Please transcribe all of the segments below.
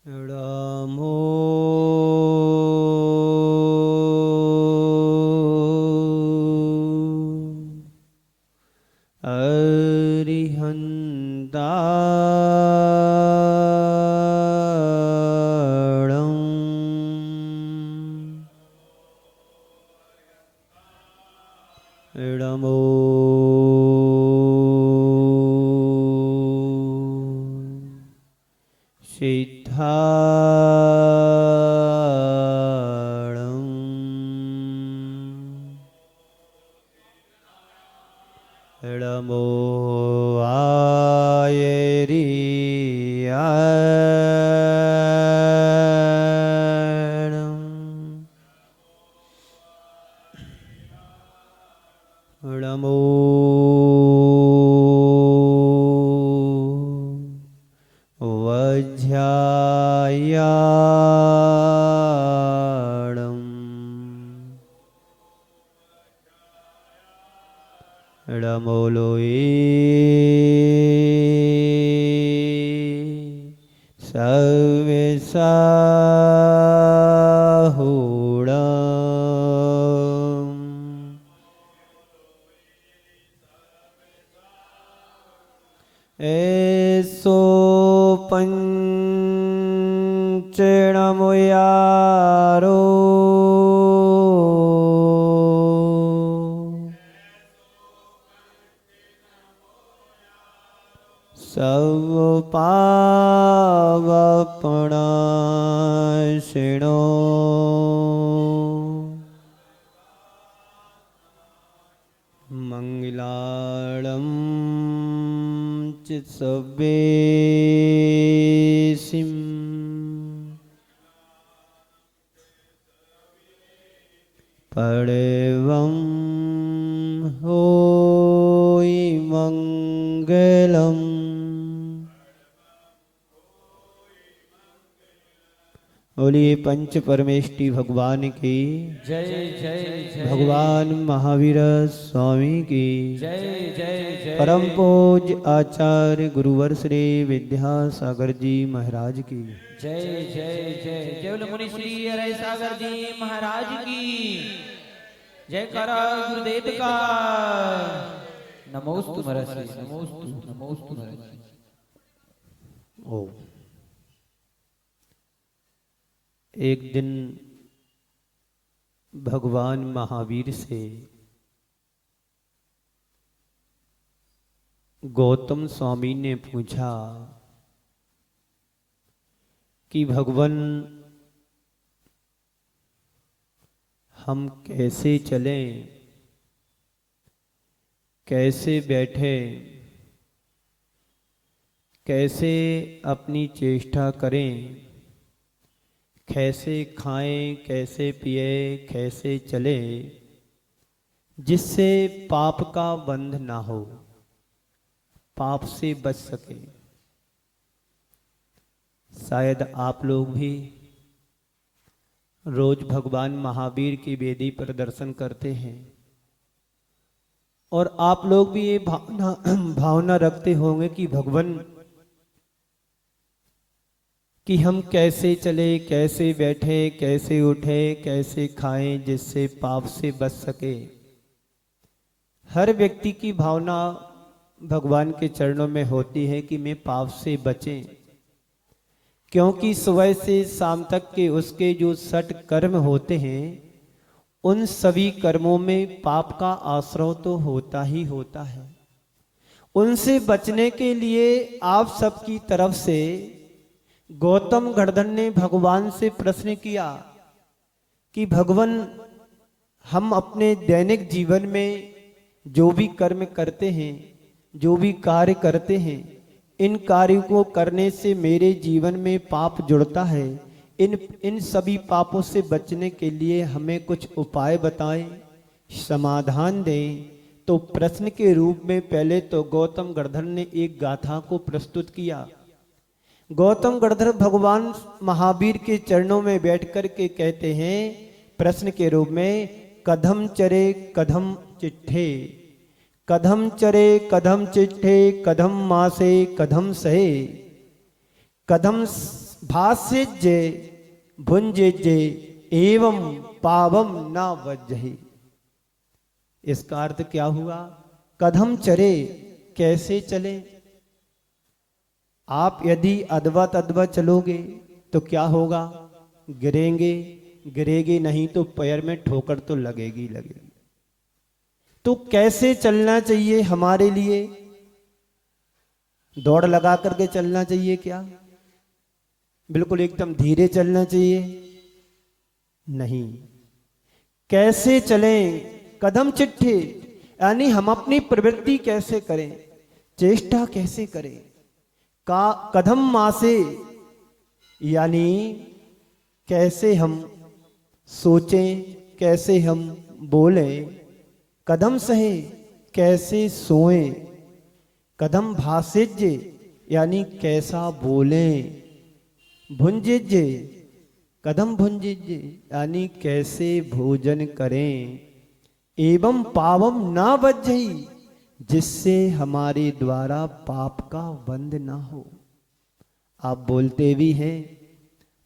रामो अरिहन्ताणं रमो सिद्धाणं रमो आयरियाणं रमो वज्रायाणं रमो लोये सर्वसाहुणं ऐसो पंचणमुयारो सब पावपणाशिनो मंगलाळं चित्सवेसिं परवं होय मंगलम् बोलिए पंच परमेष्टि भगवान की जय जय जय भगवान महावीर स्वामी की जय जय जय परम पूज्य आचार्य गुरुवर श्री विद्यासागर जी महाराज की जय जय जय जय मुनि श्री हरे सागर जी महाराज की जय करा गुरुदेव का नमोस्तु महर्षि नमोस्तु नमोस्तु महर्षि। ओ एक दिन भगवान महावीर से गौतम स्वामी ने पूछा कि भगवान हम कैसे चलें, कैसे बैठे, कैसे अपनी चेष्टा करें, कैसे खाएं, कैसे पिए, कैसे चले जिससे पाप का बंध ना हो, पाप से बच सके। शायद आप लोग भी रोज भगवान महावीर की वेदी पर दर्शन करते हैं और आप लोग भी ये भावना रखते होंगे कि भगवान कि हम कैसे चले, कैसे बैठे, कैसे उठे, कैसे खाएं जिससे पाप से बच सके। हर व्यक्ति की भावना भगवान के चरणों में होती है कि मैं पाप से बचें, क्योंकि सुबह से शाम तक के उसके जो 60 कर्म होते हैं उन सभी कर्मों में पाप का आश्रय तो होता ही होता है। उनसे बचने के लिए आप सबकी तरफ से गौतम गणधर ने भगवान से प्रश्न किया कि भगवान हम अपने दैनिक जीवन में जो भी कर्म करते हैं, जो भी कार्य करते हैं, इन कार्यों को करने से मेरे जीवन में पाप जुड़ता है। इन सभी पापों से बचने के लिए हमें कुछ उपाय बताएं, समाधान दें। तो प्रश्न के रूप में पहले तो गौतम गणधर ने एक गाथा को प्रस्तुत किया। गौतम गणधर भगवान महावीर के चरणों में बैठकर के कहते हैं प्रश्न के रूप में, कदम चरे कदम चिट्ठे, कदम चरे कदम चिट्ठे, कदम मासे कदम सहे, कदम भाष्यज्य भुंजज्य एवं पावम न वज्जहि। इसका अर्थ क्या हुआ? कदम चरे, कैसे चले? आप यदि अदवत अदवत चलोगे तो क्या होगा? गिरेंगे, गिरेगी नहीं तो पैर में ठोकर तो लगेगी लगेगी। तो कैसे चलना चाहिए हमारे लिए? दौड़ लगा करके चलना चाहिए क्या? बिल्कुल एकदम धीरे चलना चाहिए? नहीं। कैसे चलें? कदम चिट्ठे, यानी हम अपनी प्रवृत्ति कैसे करें, चेष्टा कैसे करें? का कदम मासे, यानी कैसे हम सोचें, कैसे हम बोलें। कदम सहे, कैसे सोएं। कदम भाषिज्य, यानी कैसा बोलें। भुंजिज्य, कदम भुंजिज्य, यानी कैसे भोजन करें। एवं पावम ना बज्जहि, जिससे हमारे द्वारा पाप का बंध ना हो। आप बोलते भी हैं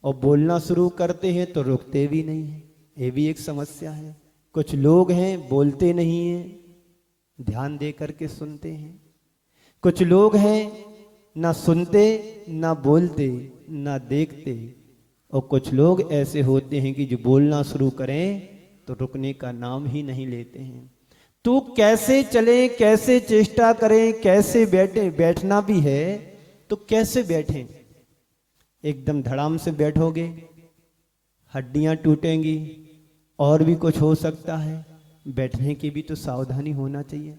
और बोलना शुरू करते हैं तो रुकते भी नहीं हैं, ये भी एक समस्या है। कुछ लोग हैं बोलते नहीं हैं, ध्यान दे करके सुनते हैं। कुछ लोग हैं ना सुनते ना बोलते ना देखते, और कुछ लोग ऐसे होते हैं कि जो बोलना शुरू करें तो रुकने का नाम ही नहीं लेते हैं। तो कैसे चले, कैसे चेष्टा करें, कैसे बैठे? बैठना भी है तो कैसे बैठें? एकदम धड़ाम से बैठोगे हड्डियां टूटेंगी, और भी कुछ हो सकता है। बैठने की भी तो सावधानी होना चाहिए।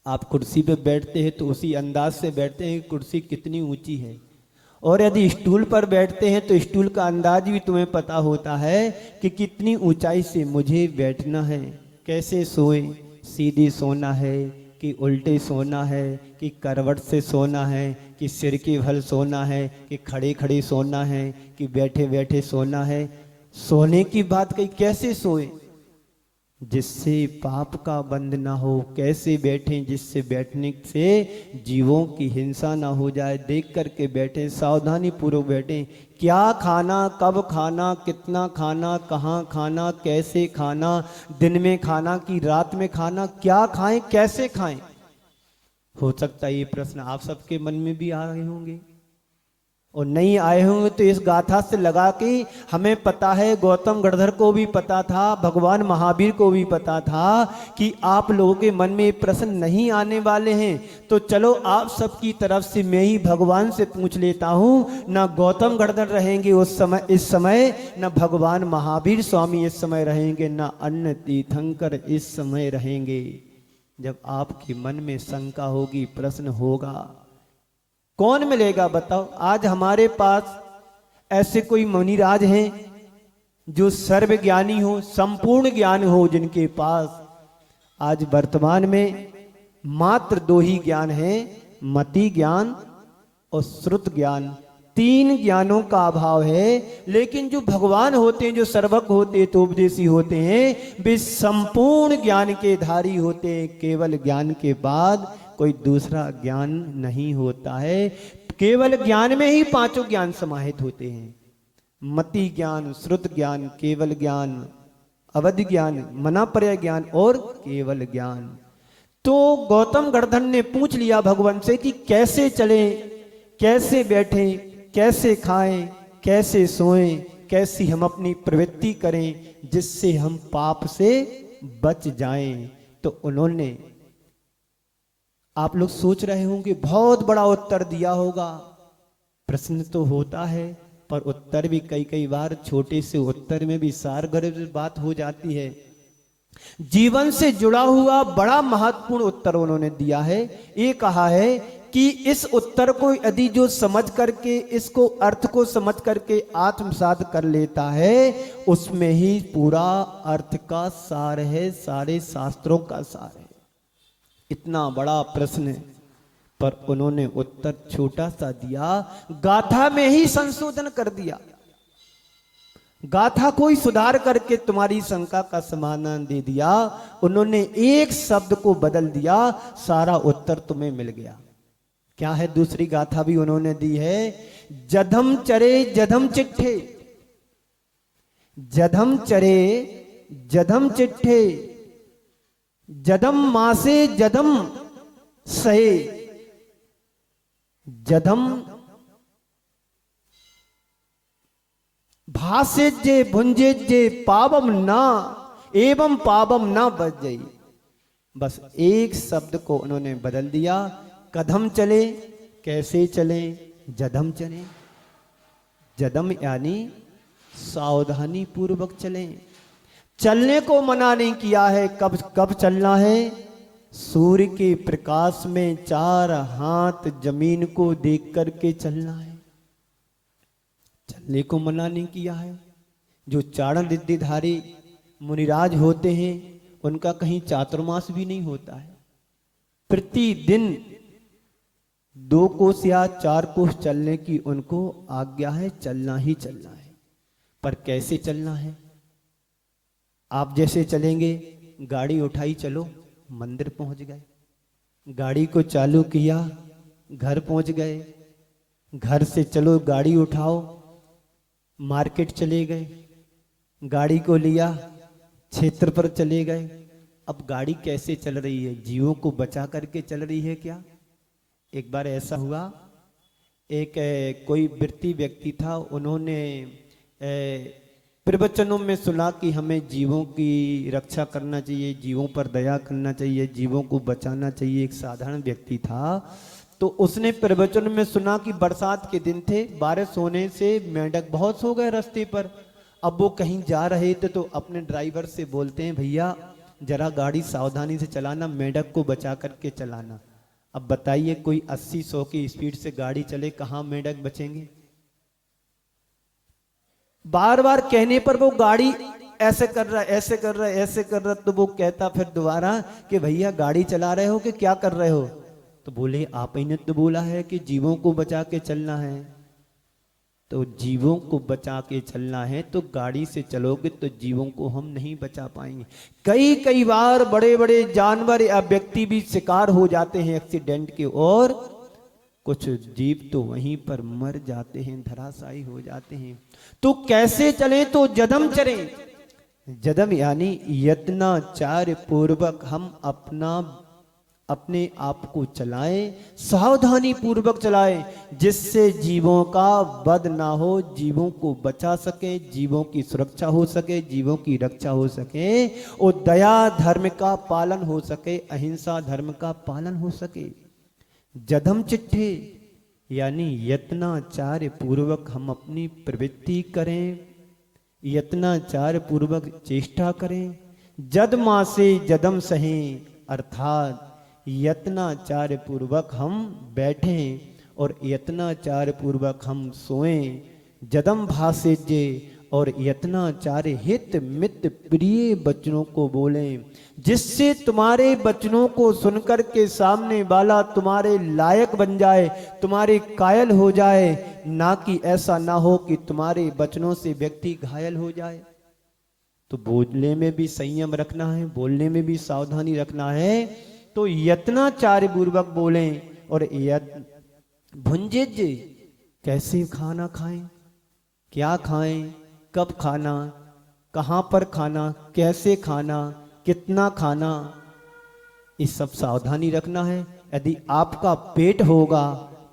आप कुर्सी पे बैठते हैं तो उसी अंदाज से बैठते हैं कि कुर्सी कितनी ऊंची है, और यदि स्टूल पर बैठते हैं तो स्टूल का अंदाज भी तुम्हें पता होता है कि कितनी ऊंचाई से मुझे बैठना है। कैसे सोएं, सीधी सोना है कि उल्टे सोना है, कि करवट से सोना है, कि सिर के बल सोना है, कि खड़े खड़े सोना है, कि बैठे बैठे सोना है। सोने की बात कही, कैसे सोए जिससे पाप का बंध ना हो। कैसे बैठें जिससे बैठने से जीवों की हिंसा ना हो जाए। देख करके बैठें, सावधानी पूर्वक बैठें। क्या खाना, कब खाना, कितना खाना, कहाँ खाना, कैसे खाना, दिन में खाना कि रात में खाना, क्या खाएं, कैसे खाएं। हो सकता है ये प्रश्न आप सबके मन में भी आ रहे होंगे, और नहीं आए होंगे तो इस गाथा से लगा के हमें पता है, गौतम गणधर को भी पता था, भगवान महावीर को भी पता था कि आप लोगों के मन में ये प्रश्न नहीं आने वाले हैं। तो चलो आप सबकी तरफ से मैं ही भगवान से पूछ लेता हूँ। ना गौतम गणधर रहेंगे उस समय, इस समय, ना भगवान महावीर स्वामी इस समय रहेंगे, ना अन्य तीर्थंकर इस समय रहेंगे। जब आपके मन में शंका होगी, प्रश्न होगा, कौन मिलेगा बताओ? आज हमारे पास ऐसे कोई मुनिराज हैं जो सर्वज्ञानी हो, संपूर्ण ज्ञान हो, जिनके पास आज वर्तमान में मात्र दो ही ज्ञान हैं, मति ज्ञान और श्रुत ज्ञान। तीन ज्ञानों का अभाव है। लेकिन जो भगवान होते हैं, जो सर्वज्ञ होते हैं, तो उपदेशी होते हैं, वे संपूर्ण ज्ञान के धारी होते हैं। केवल ज्ञान के बाद कोई दूसरा ज्ञान नहीं होता है। केवल ज्ञान में ही पांचों ज्ञान समाहित होते हैं। मति ज्ञान, श्रुत ज्ञान, केवल ज्ञान, अवधि ज्ञान, मनापर्य ज्ञान और केवल ज्ञान। तो गौतम गणधर ने पूछ लिया भगवान से कि कैसे चलें, कैसे बैठें, कैसे खाएं, कैसे सोएं, कैसी हम अपनी प्रवृत्ति करें जिससे हम पाप से बच जाएं। तो उन्होंने, आप लोग सोच रहे होंगे बहुत बड़ा उत्तर दिया होगा। प्रश्न तो होता है, पर उत्तर भी कई कई बार छोटे से उत्तर में भी सारगर्भ बात हो जाती है। जीवन से जुड़ा हुआ बड़ा महत्वपूर्ण उत्तर उन्होंने दिया है। ये कहा है कि इस उत्तर को यदि जो समझ करके, इसको अर्थ को समझ करके आत्मसात कर लेता है, उसमें ही पूरा अर्थ का सार है, सारे शास्त्रों का सार है। इतना बड़ा प्रश्न, पर उन्होंने उत्तर छोटा सा दिया, गाथा में ही संशोधन कर दिया। गाथा को ही सुधार करके तुम्हारी शंका का समाधान दे दिया। उन्होंने एक शब्द को बदल दिया, सारा उत्तर तुम्हें मिल गया। क्या है? दूसरी गाथा भी उन्होंने दी है, जधम चरे जधम चिट्ठे, जधम चरे जधम चिट्ठे, जदम मासे जदम सहे, जदम भासे जे भुंजे जे पावम ना एवं पावम ना बच जाई। बस एक शब्द को उन्होंने बदल दिया। कदम चले, कैसे चले? जदम चले। जदम यानी सावधानी पूर्वक चलें। चलने को मना नहीं किया है। कब कब चलना है? सूर्य के प्रकाश में 4 हाथ जमीन को देख करके चलना है। चलने को मना नहीं किया है। जो चारण रिद्धिधारी मुनिराज होते हैं उनका कहीं चातुर्मास भी नहीं होता है। प्रतिदिन 2 कोस या 4 कोस चलने की उनको आज्ञा है। चलना ही चलना है। पर कैसे चलना है? आप जैसे चलेंगे, गाड़ी उठाई चलो, मंदिर पहुंच गए, गाड़ी को चालू किया, घर पहुंच गए, घर से चलो गाड़ी उठाओ, मार्केट चले गए, गाड़ी को लिया, क्षेत्र पर चले गए। अब गाड़ी कैसे चल रही है? जीवों को बचा करके चल रही है क्या? एक बार ऐसा हुआ, एक कोई वृत्ति व्यक्ति था, उन्होंने प्रवचनों में सुना कि हमें जीवों की रक्षा करना चाहिए, जीवों पर दया करना चाहिए, जीवों को बचाना चाहिए। एक साधारण व्यक्ति था, तो उसने प्रवचन में सुना कि बरसात के दिन थे, बारिश होने से मेंढक बहुत सो गए रास्ते पर। अब वो कहीं जा रहे थे तो अपने ड्राइवर से बोलते हैं, भैया जरा गाड़ी सावधानी से चलाना, मेंढक को बचा करके चलाना। अब बताइए, कोई 80-100 की स्पीड से गाड़ी चले, कहाँ मेंढक बचेंगे? बार बार कहने पर वो गाड़ी ऐसे कर रहा है, ऐसे कर रहा है, ऐसे कर रहा है। तो वो कहता फिर दोबारा कि भैया गाड़ी चला रहे हो कि क्या कर रहे हो? तो बोले, आप ही ने तो बोला है कि जीवों को बचा के चलना है। तो जीवों को बचा के चलना है तो गाड़ी से चलोगे तो जीवों को हम नहीं बचा पाएंगे। कई कई बार बड़े बड़े जानवर या व्यक्ति भी शिकार हो जाते हैं एक्सीडेंट के, और कुछ जीव तो वहीं पर मर जाते हैं, धराशायी हो जाते हैं। तो कैसे चलें? तो जदम चलें। जदम यानी यत्नाचार्य पूर्वक हम अपने आप को चलाएं, सावधानी पूर्वक चलाएं, जिससे जीवों का वध ना हो, जीवों को बचा सके, जीवों की सुरक्षा हो सके, जीवों की रक्षा हो सके, और दया धर्म का पालन हो सके, अहिंसा धर्म का पालन हो सके। जदम चिट्ठे यानी यत्नाचार्य पूर्वक हम अपनी प्रवृत्ति करें, यत्नाचार्य पूर्वक चेष्टा करें। जदमा से जदम सहें, अर्थात यत्नाचार्य पूर्वक हम बैठें और यत्नाचार्य पूर्वक हम सोएं। जदम भासेजे, और यत्नाचार्य हित मित प्रिय वचनों को बोलें, जिससे तुम्हारे वचनों को सुनकर के सामने वाला तुम्हारे लायक बन जाए, तुम्हारे कायल हो जाए, ना कि ऐसा ना हो कि तुम्हारे वचनों से व्यक्ति घायल हो जाए। तो बोलने में भी संयम रखना है, बोलने में भी सावधानी रखना है। तो यत्नाचार्य पूर्वक बोलें। और भुंजिज, कैसे खाना खाएं, क्या खाएं, कब खाना, कहां पर खाना, कैसे खाना, कितना खाना, ये सब सावधानी रखना है। यदि आपका पेट होगा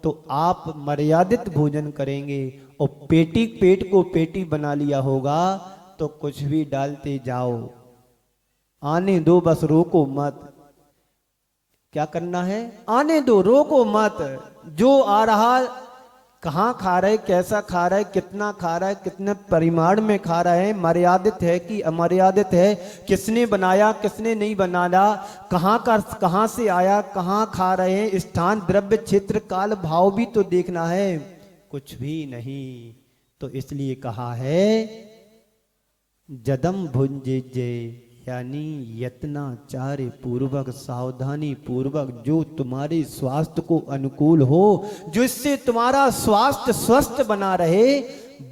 तो आप मर्यादित भोजन करेंगे, और पेट को पेटी बना लिया होगा तो कुछ भी डालते जाओ, आने दो, बस रोको मत। क्या करना है? आने दो, रोको मत। जो आ रहा, कहाँ खा रहे, कैसा खा रहा है, कितना खा रहा है, कितने परिमाण में खा रहा है, मर्यादित है कि अमर्यादित है, किसने बनाया, किसने नहीं बनाया, कहाँ से आया, कहाँ खा रहे हैं, स्थान, द्रव्य, क्षेत्र, काल, भाव भी तो देखना है। कुछ भी नहीं। तो इसलिए कहा है जदम भुंजे, यानी यत्नाचार्य पूर्वक, सावधानी पूर्वक, जो तुम्हारे स्वास्थ्य को अनुकूल हो, जो इससे तुम्हारा स्वास्थ्य स्वस्थ बना रहे,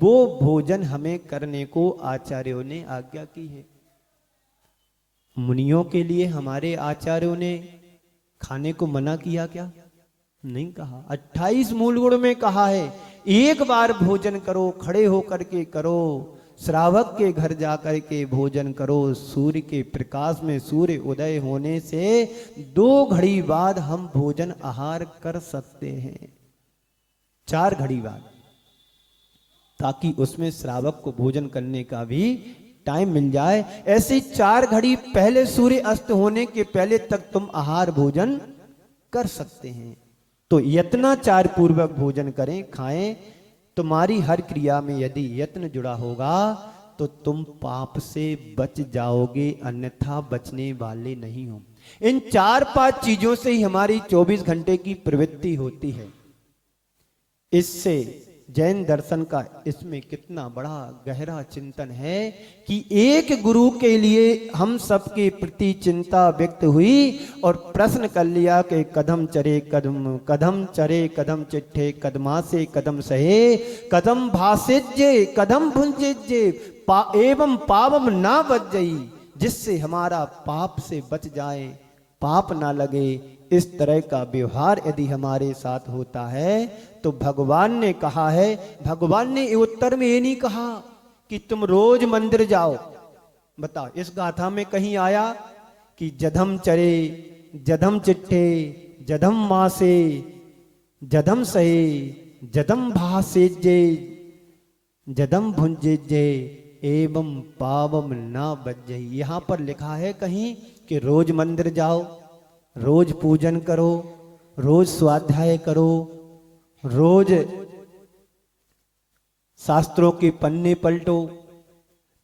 वो भोजन हमें करने को आचार्यों ने आज्ञा की है। मुनियों के लिए हमारे आचार्यों ने खाने को मना किया क्या? नहीं कहा। 28 मूल गुण में कहा है, एक बार भोजन करो, खड़े होकर के करो, श्रावक के घर जाकर के भोजन करो। सूर्य के प्रकाश में, सूर्य उदय होने से 2 घड़ी बाद हम भोजन आहार कर सकते हैं, 4 घड़ी बाद, ताकि उसमें श्रावक को भोजन करने का भी टाइम मिल जाए। ऐसे 4 घड़ी पहले, सूर्य अस्त होने के पहले तक तुम आहार भोजन कर सकते हैं। तो यत्नाचार पूर्वक भोजन करें, खाएं। तुम्हारी हर क्रिया में यदि यत्न जुड़ा होगा तो तुम पाप से बच जाओगे, अन्यथा बचने वाले नहीं हो। इन 4-5 चीजों से ही हमारी 24 घंटे की प्रवृत्ति होती है। इससे जैन दर्शन का इसमें कितना बड़ा गहरा चिंतन है कि एक गुरु के लिए हम सबके प्रति चिंता व्यक्त हुई और प्रश्न कर लिया कि कदम चरे कदम, कदम चरे कदम चिट्ठे, कदमा से कदम सहे, कदम भाषिज्य कदम भुंजिज्य, एवं पावम ना बज्जई, जिससे हमारा पाप से बच जाए, पाप ना लगे। इस तरह का व्यवहार यदि हमारे साथ होता है तो भगवान ने कहा है, भगवान ने उत्तर में ये नहीं कहा कि तुम रोज मंदिर जाओ। बताओ, इस गाथा में कहीं आया कि जधम चरे, जधम चिट्ठे, जधम मासे, जधम सहे, जधम भासेजे, जधम भुंजेजे, एवं पावम ना बज्जई। यहां पर लिखा है कहीं कि रोज मंदिर जाओ, रोज पूजन करो, रोज स्वाध्याय करो, रोज शास्त्रों के पन्ने पलटो,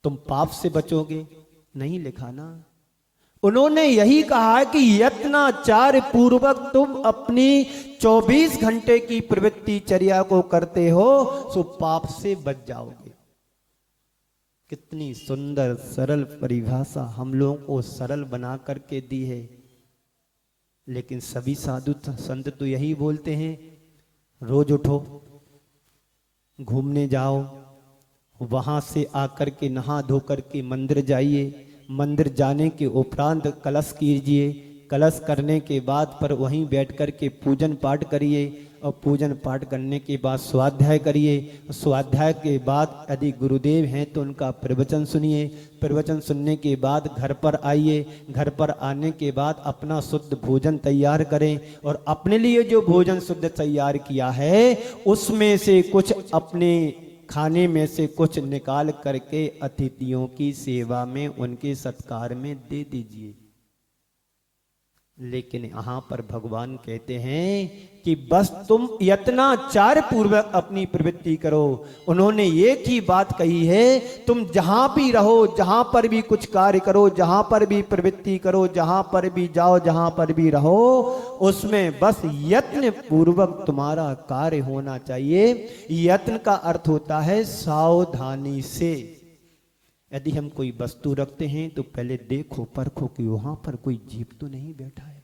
तुम पाप से बचोगे। नहीं लिखा ना। उन्होंने यही कहा है कि यत्नाचार पूर्वक तुम अपनी 24 घंटे की प्रवृत्ति चर्या को करते हो सो पाप से बच जाओगे। कितनी सुंदर सरल परिभाषा हम लोगों को सरल बना करके दी है। लेकिन सभी साधु संत तो यही बोलते हैं, रोज उठो, घूमने जाओ, वहां से आकर के नहा धो करके मंदिर जाइए, मंदिर जाने के उपरांत कलश कीजिए, कलश करने के बाद पर वहीं बैठ कर के पूजन पाठ करिए और पूजन पाठ करने के बाद स्वाध्याय करिए। स्वाध्याय के बाद यदि गुरुदेव हैं तो उनका प्रवचन सुनिए, प्रवचन सुनने के बाद घर पर आइए, घर पर आने के बाद अपना शुद्ध भोजन तैयार करें और अपने लिए जो भोजन शुद्ध तैयार किया है उसमें से कुछ अपने खाने में से कुछ निकाल करके अतिथियों की सेवा में, उनके सत्कार में दे दीजिए। लेकिन यहां पर भगवान कहते हैं कि बस तुम यत्नाचार पूर्वक अपनी प्रवृत्ति करो। उन्होंने एक ही बात कही है, तुम जहां भी रहो, जहां पर भी कुछ कार्य करो, जहां पर भी प्रवृत्ति करो, जहां पर भी जाओ, जहां पर भी रहो, उसमें बस यत्न पूर्वक तुम्हारा कार्य होना चाहिए। यत्न का अर्थ होता है सावधानी से। यदि हम कोई वस्तु रखते हैं तो पहले देखो परखो कि वहां पर कोई जीव तो नहीं बैठा है।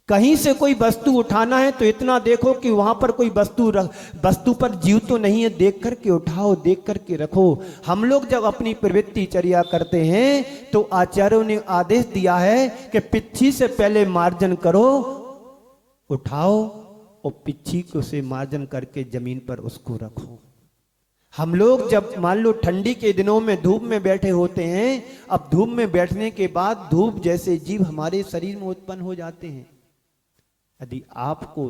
कहीं से कोई वस्तु उठाना है तो इतना देखो कि वहां पर कोई वस्तु पर जीव तो नहीं है, देख करके उठाओ, देख करके रखो। हम लोग जब अपनी प्रवृत्ति चर्या करते हैं तो आचार्यों ने आदेश दिया है कि पिच्छी से पहले मार्जन करो, उठाओ और पिच्छी को से मार्जन करके जमीन पर उसको रखो। हम लोग जब मान लो ठंडी के दिनों में धूप में बैठे होते हैं, अब धूप में बैठने के बाद धूप जैसे जीव हमारे शरीर में उत्पन्न हो जाते हैं। यदि आपको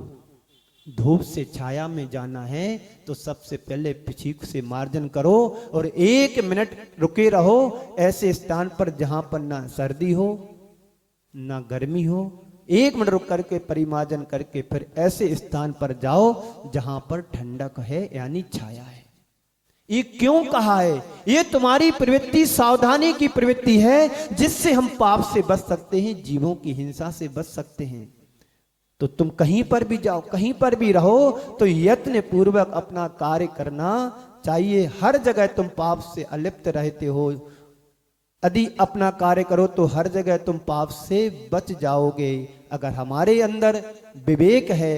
धूप से छाया में जाना है तो सबसे पहले पिछीक से मार्जन करो और 1 मिनट रुके रहो ऐसे स्थान पर जहां पर ना सर्दी हो ना गर्मी हो। 1 मिनट रुक करके परिमार्जन करके फिर ऐसे स्थान पर जाओ जहां पर ठंडक है, यानी छाया है। ये क्यों कहा है? ये तुम्हारी प्रवृत्ति सावधानी की प्रवृत्ति है जिससे हम पाप से बच सकते हैं, जीवों की हिंसा से बच सकते हैं। तो तुम कहीं पर भी जाओ, कहीं पर भी रहो तो यत्न पूर्वक अपना कार्य करना चाहिए। हर जगह तुम पाप से अलिप्त रहते हो, यदि अपना कार्य करो तो हर जगह तुम पाप से बच जाओगे। अगर हमारे अंदर विवेक है,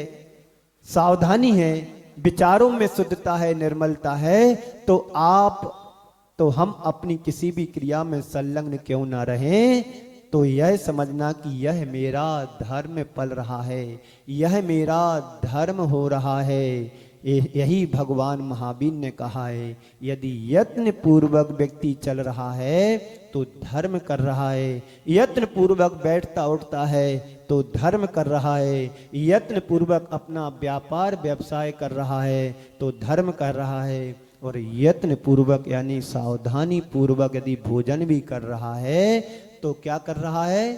सावधानी है, विचारों में शुद्धता है, निर्मलता है, तो हम अपनी किसी भी क्रिया में संलग्न क्यों ना रहें, तो यह समझना कि यह मेरा धर्म पल रहा है, यह मेरा धर्म हो रहा है, यही भगवान महावीर ने कहा है, यदि यत्न पूर्वक व्यक्ति चल रहा है तो धर्म कर रहा है, यत्न पूर्वक बैठता उठता है तो धर्म कर रहा है, यत्न पूर्वक अपना व्यापार व्यवसाय कर रहा है तो धर्म कर रहा है, और यत्न पूर्वक यानी सावधानी पूर्वक यदि भोजन भी कर रहा है तो क्या कर रहा है,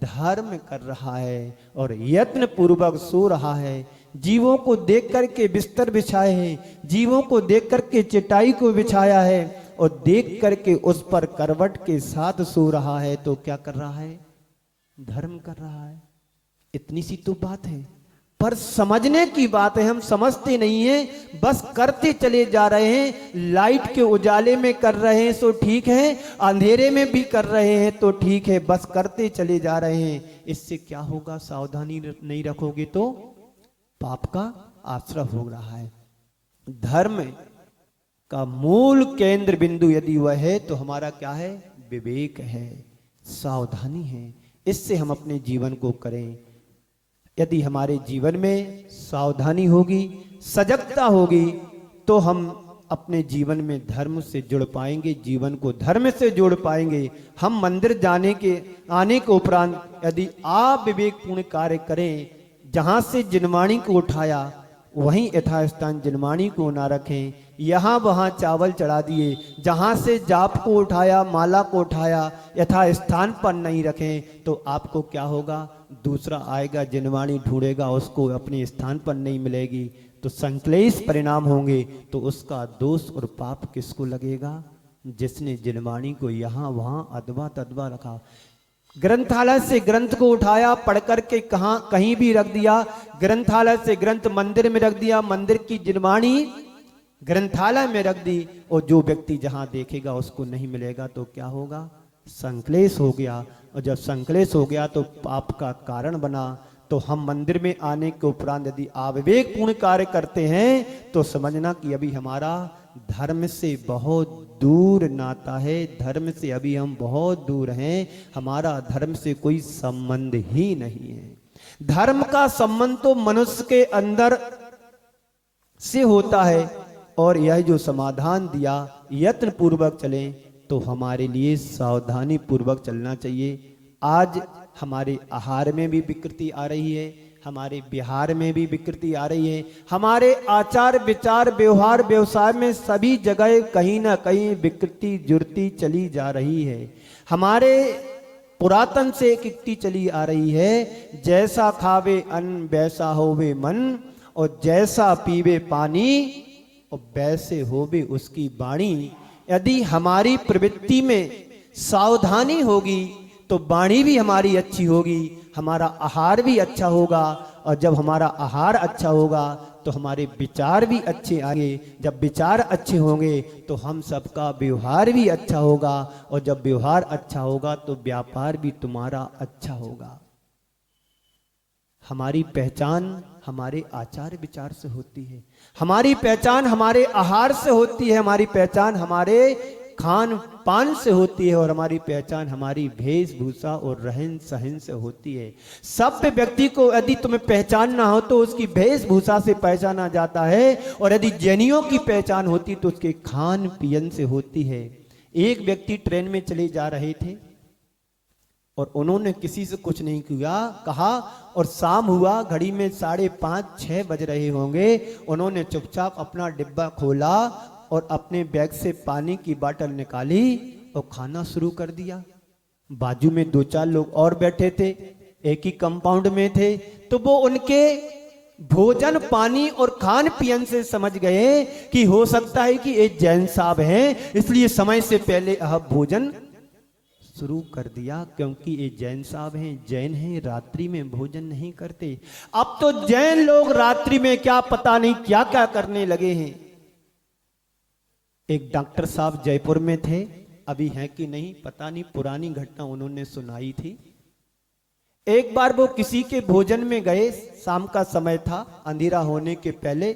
धर्म कर रहा है। और यत्न पूर्वक सो रहा है, जीवों को देख करके बिस्तर बिछाए हैं, जीवों को देख करके चटाई को बिछाया है और देख करके उस पर करवट के साथ सो रहा है, तो क्या कर रहा है, धर्म कर रहा है। इतनी सी तो बात है, पर समझने की बात है, हम समझते नहीं हैं, बस करते चले जा रहे हैं। लाइट के उजाले में कर रहे हैं सो ठीक है, अंधेरे में भी कर रहे हैं तो ठीक है, बस करते चले जा रहे हैं। इससे क्या होगा, सावधानी नहीं रखोगे तो पाप का आश्रय हो रहा है। धर्म का मूल केंद्र बिंदु यदि वह है तो हमारा क्या है, विवेक है, सावधानी है। इससे हम अपने जीवन को करें। यदि हमारे जीवन में सावधानी होगी, सजगता होगी, तो हम अपने जीवन में धर्म से जुड़ पाएंगे, जीवन को धर्म से जोड़ पाएंगे। हम मंदिर आने के उपरांत यदि आप विवेकपूर्ण कार्य करें, जहां से जिनवाणी को उठाया वहीं यथास्थान जिनवाणी को ना रखें, यहाँ वहाँ चावल चढ़ा दिए, जहाँ से जाप को उठाया, माला को उठाया, यथास्थान पर नहीं रखें, तो आपको क्या होगा, दूसरा आएगा जिनवाणी ढूंढेगा, उसको अपने स्थान पर नहीं मिलेगी, तो संक्लेश परिणाम होंगे। तो उसका दोष और पाप किसको लगेगा, जिसने जिनवाणी को यहाँ वहाँ अदबा तदबा रखा। ग्रंथालय से ग्रंथ को उठाया, पढ़ करके कहीं भी रख दिया, ग्रंथालय से ग्रंथ मंदिर में रख दिया, मंदिर की जिनवाणी ग्रंथालय में रख दी, और जो व्यक्ति जहां देखेगा उसको नहीं मिलेगा, तो क्या होगा, संक्लेश हो गया। और जब संक्लेश हो गया तो पाप का कारण बना। तो हम मंदिर में आने के उपरांत यदि अविवेकपूर्ण कार्य करते हैं तो समझना कि अभी हमारा धर्म से बहुत दूर नाता है, धर्म से अभी हम बहुत दूर हैं, हमारा धर्म से कोई संबंध ही नहीं है। धर्म का संबंध तो मनुष्य के अंदर से होता है। और यह जो समाधान दिया, यत्न पूर्वक चलें, तो हमारे लिए सावधानी पूर्वक चलना चाहिए। आज हमारे आहार में भी विकृति आ रही है, हमारे बिहार में भी विकृति आ रही है, हमारे आचार विचार व्यवहार व्यवसाय में सभी जगह कहीं ना कहीं विकृति जुड़ती चली जा रही है। हमारे पुरातन से एक युक्ति चली आ रही है, जैसा खावे अन्न वैसा होवे मन, और जैसा पीवे पानी और वैसे होवे उसकी वाणी। यदि हमारी प्रवृत्ति में सावधानी होगी तो वाणी भी हमारी अच्छी होगी, हमारा आहार भी अच्छा होगा, और जब हमारा आहार अच्छा होगा तो हमारे विचार भी अच्छे आएंगे, जब विचार अच्छे होंगे तो हम सबका व्यवहार भी अच्छा होगा, और जब व्यवहार अच्छा होगा तो व्यापार भी तुम्हारा अच्छा होगा। हमारी पहचान हमारे आचार विचार से होती है, हमारी पहचान हमारे आहार से होती है, हमारी पहचान हमारे खान पान से होती है, और हमारी पहचान हमारी वेशभूषा और रहन सहन से होती है। सभ्य व्यक्ति को यदि तुम्हें पहचान ना हो तो उसकी वेशभूषा से पहचाना जाता है, और यदि जैनियों की पहचान होती तो उसके खान पीन से होती है। एक व्यक्ति ट्रेन में चले जा रहे थे और उन्होंने किसी से कुछ नहीं कहा, और शाम हुआ, घड़ी में 5:30-6 बज रहे होंगे। उन्होंने चुपचाप अपना डिब्बा खोला और अपने बैग से पानी की बोतल निकाली और खाना शुरू कर दिया। बाजू में 2-4 लोग और बैठे थे, एक ही कंपाउंड में थे, तो वो उनके भोजन पानी और खान पीन से समझ गए कि हो सकता है कि एक जैन साहब हैं, इसलिए समय से पहले भोजन शुरू कर दिया, क्योंकि ये जैन साहब हैं, जैन हैं, रात्रि में भोजन नहीं करते। अब तो जैन लोग रात्रि में क्या पता नहीं क्या क्या करने लगे हैं। एक डॉक्टर साहब जयपुर में थे, अभी हैं कि नहीं पता नहीं, पुरानी घटना उन्होंने सुनाई थी। एक बार वो किसी के भोजन में गए, शाम का समय था, अंधेरा होने के पहले,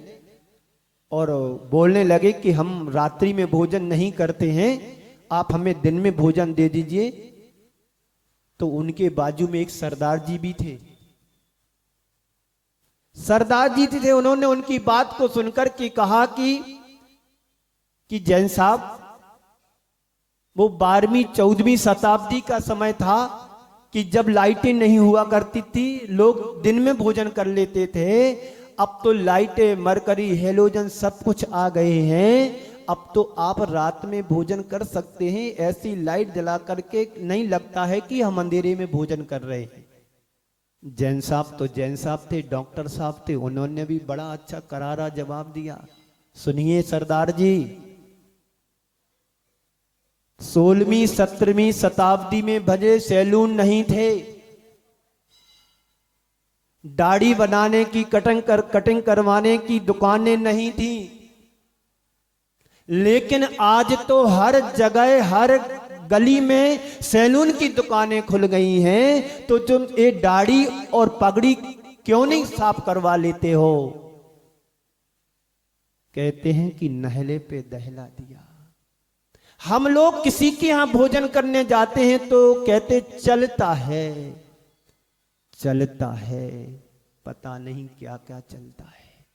और बोलने लगे कि हम रात्रि में भोजन नहीं करते हैं, आप हमें दिन में भोजन दे दीजिए। तो उनके बाजू में एक सरदार जी भी थे। सरदार जी थे, उन्होंने उनकी बात को सुनकर के कहा कि जैन साहब, वो 12वीं 14वीं शताब्दी का समय था कि जब लाइटें नहीं हुआ करती थी, लोग दिन में भोजन कर लेते थे। अब तो लाइटें, मरकरी, हेलोजन सब कुछ आ गए हैं। अब तो आप रात में भोजन कर सकते हैं, ऐसी लाइट जला करके नहीं लगता है कि हम अंधेरे में भोजन कर रहे हैं। जैन साहब तो जैन साहब थे, डॉक्टर साहब थे, उन्होंने भी बड़ा अच्छा करारा जवाब दिया। सुनिए सरदार जी, 16वीं 17वीं शताब्दी में भले सैलून नहीं थे, दाढ़ी बनाने की, कटिंग करवाने की दुकानें नहीं थी, लेकिन आज तो हर जगह, हर गली में सैलून की दुकानें खुल गई हैं। तो तुम ये दाढ़ी और पगड़ी क्यों नहीं साफ करवा लेते हो? कहते हैं कि नहले पे दहला दिया। हम लोग किसी के यहां भोजन करने जाते हैं तो कहते चलता है, चलता है, पता नहीं क्या क्या चलता है।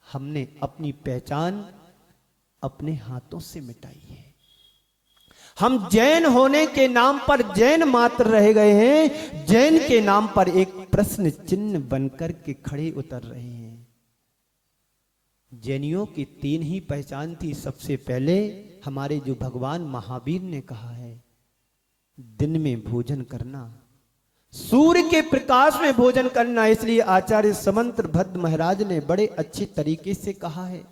हमने अपनी पहचान अपने हाथों से मिटाई है। हम जैन होने के नाम पर जैन मात्र रह गए हैं, जैन के नाम पर एक प्रश्न चिन्ह बनकर के खड़े उतर रहे हैं। जैनियों की 3 ही पहचान थी। सबसे पहले हमारे जो भगवान महावीर ने कहा है, दिन में भोजन करना, सूर्य के प्रकाश में भोजन करना। इसलिए आचार्य समंत भद्र महाराज ने बड़े अच्छे तरीके से कहा है,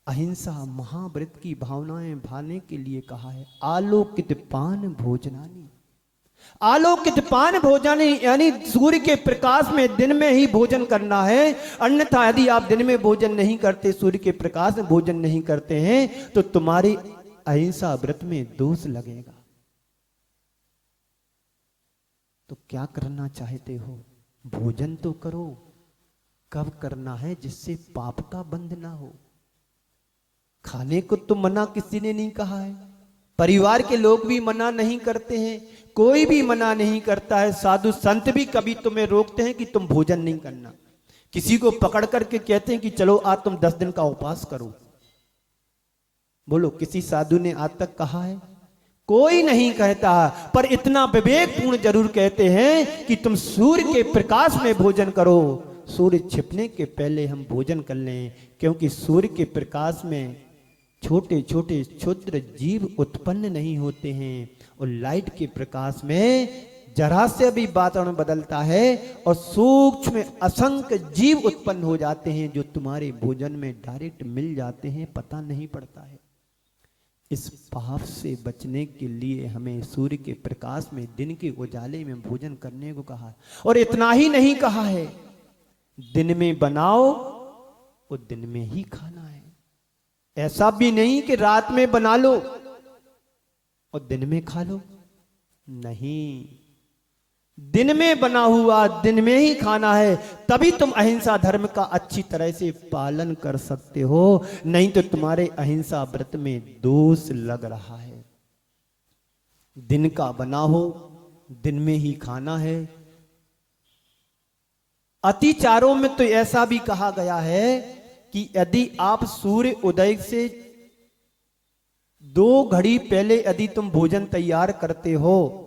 अहिंसा महाव्रत की भावनाएं भाने के लिए कहा है। आलोकित पान भोजनानी, आलोकित पान भोजनानी, यानी सूर्य के प्रकाश में दिन में ही भोजन करना है। अन्यथा यदि आप दिन में भोजन नहीं करते, सूर्य के प्रकाश में भोजन नहीं करते हैं, तो तुम्हारी अहिंसा व्रत में दोष लगेगा। तो क्या करना चाहते हो? भोजन तो करो। कब करना है? जिससे पाप का बंध ना हो। खाने को तो मना किसी ने नहीं कहा है, परिवार के लोग भी मना नहीं करते हैं, कोई भी मना नहीं करता है। साधु संत भी कभी तुम्हें रोकते हैं कि तुम भोजन नहीं करना। किसी को पकड़ करके कहते हैं कि चलो आज तुम 10 दिन का उपवास करो। बोलो, किसी साधु ने आज तक कहा है? कोई नहीं कहता। पर इतना विवेकपूर्ण जरूर कहते हैं कि तुम सूर्य के प्रकाश में भोजन करो। सूर्य छिपने के पहले हम भोजन कर लें, क्योंकि सूर्य के प्रकाश में छोटे छोटे क्षुद्र जीव उत्पन्न नहीं होते हैं, और लाइट के प्रकाश में जरा से भी वातावरण बदलता है और सूक्ष्म असंख्य जीव उत्पन्न हो जाते हैं, जो तुम्हारे भोजन में डायरेक्ट मिल जाते हैं, पता नहीं पड़ता है। इस पाप से बचने के लिए हमें सूर्य के प्रकाश में, दिन के उजाले में भोजन करने को कहा है। और इतना ही नहीं कहा है, दिन में बनाओ और दिन में ही खाना है। ऐसा भी नहीं कि रात में बना लो और दिन में खा लो, नहीं, दिन में बना हुआ दिन में ही खाना है। तभी तुम अहिंसा धर्म का अच्छी तरह से पालन कर सकते हो, नहीं तो तुम्हारे अहिंसा व्रत में दोष लग रहा है। दिन का बना हो, दिन में ही खाना है। अतिचारों में तो ऐसा भी कहा गया है कि यदि आप सूर्य उदय से 2 घड़ी पहले यदि तुम भोजन तैयार करते हो,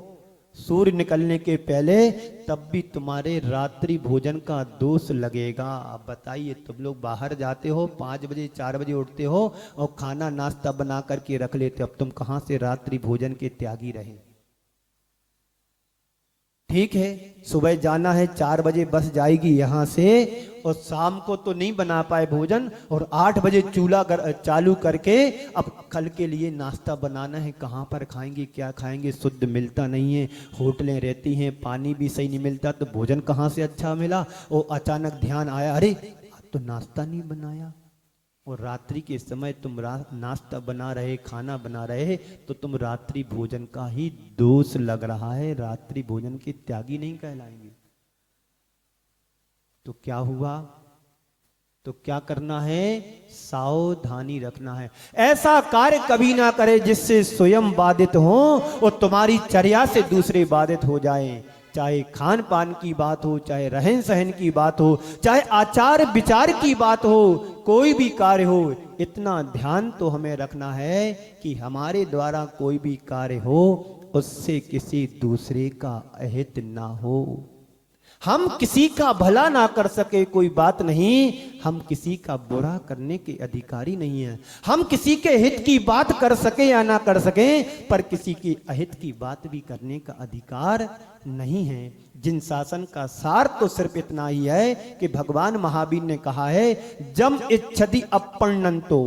सूर्य निकलने के पहले, तब भी तुम्हारे रात्रि भोजन का दोष लगेगा। आप बताइए, तुम लोग बाहर जाते हो, 5 बजे 4 बजे उठते हो और खाना नाश्ता बना करके रख लेते हो, अब तुम कहां से रात्रि भोजन के त्यागी रहे? ठीक है, सुबह जाना है, 4 बजे बस जाएगी यहां से, और शाम को तो नहीं बना पाए भोजन, और 8 बजे चूल्हा चालू करके अब कल के लिए नाश्ता बनाना है। कहाँ पर खाएंगे, क्या खाएंगे? शुद्ध मिलता नहीं है, होटलें रहती हैं, पानी भी सही नहीं मिलता, तो भोजन कहाँ से अच्छा मिला? और अचानक ध्यान आया, अरे तो नाश्ता नहीं बनाया, और रात्रि के समय तुम नाश्ता बना रहे, खाना बना रहे, तो तुम रात्रि भोजन का ही दोष लग रहा है, रात्रि भोजन के त्यागी नहीं कहलाएंगे। तो क्या हुआ? तो क्या करना है? सावधानी रखना है। ऐसा कार्य कभी ना करे जिससे स्वयं बाधित हो और तुम्हारी चर्या से दूसरे बाधित हो जाए। चाहे खान पान की बात हो, चाहे रहन सहन की बात हो, चाहे आचार विचार की बात हो, कोई भी कार्य हो, इतना ध्यान तो हमें रखना है कि हमारे द्वारा कोई भी कार्य हो उससे किसी दूसरे का अहित ना हो। हम किसी का भला ना कर सके कोई बात नहीं, हम किसी का बुरा करने के अधिकारी नहीं है। हम किसी के हित की बात कर सके या ना कर सके, पर किसी की अहित की बात भी करने का अधिकार नहीं है। जिन शासन का सार तो सिर्फ इतना ही है कि भगवान महावीर ने कहा है, जम इच्छति अपन्नतो,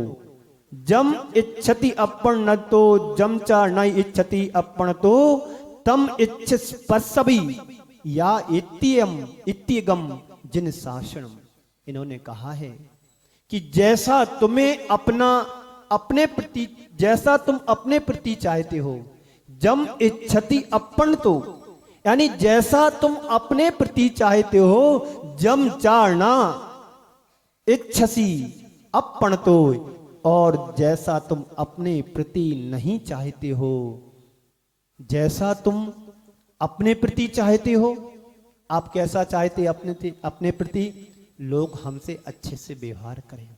जम इच्छति अपन्नतो, जम चा न इच्छति अपन्नतो, तम इच्छस्पसबी या इत्यगम जिन शासनम। इन्होंने कहा है कि जैसा तुम्हें अपने प्रति, जैसा तुम अपने प्रति चाहते हो, जम इच्छति अपन्नतो, यानी जैसा तुम अपने प्रति चाहते हो, जम चारना इच्छसी अपन्नतो, और जैसा तुम अपने प्रति नहीं चाहते हो, जैसा तुम अपने प्रति चाहते हो, आप कैसा चाहते अपने प्रति, लोग हमसे अच्छे से व्यवहार करें,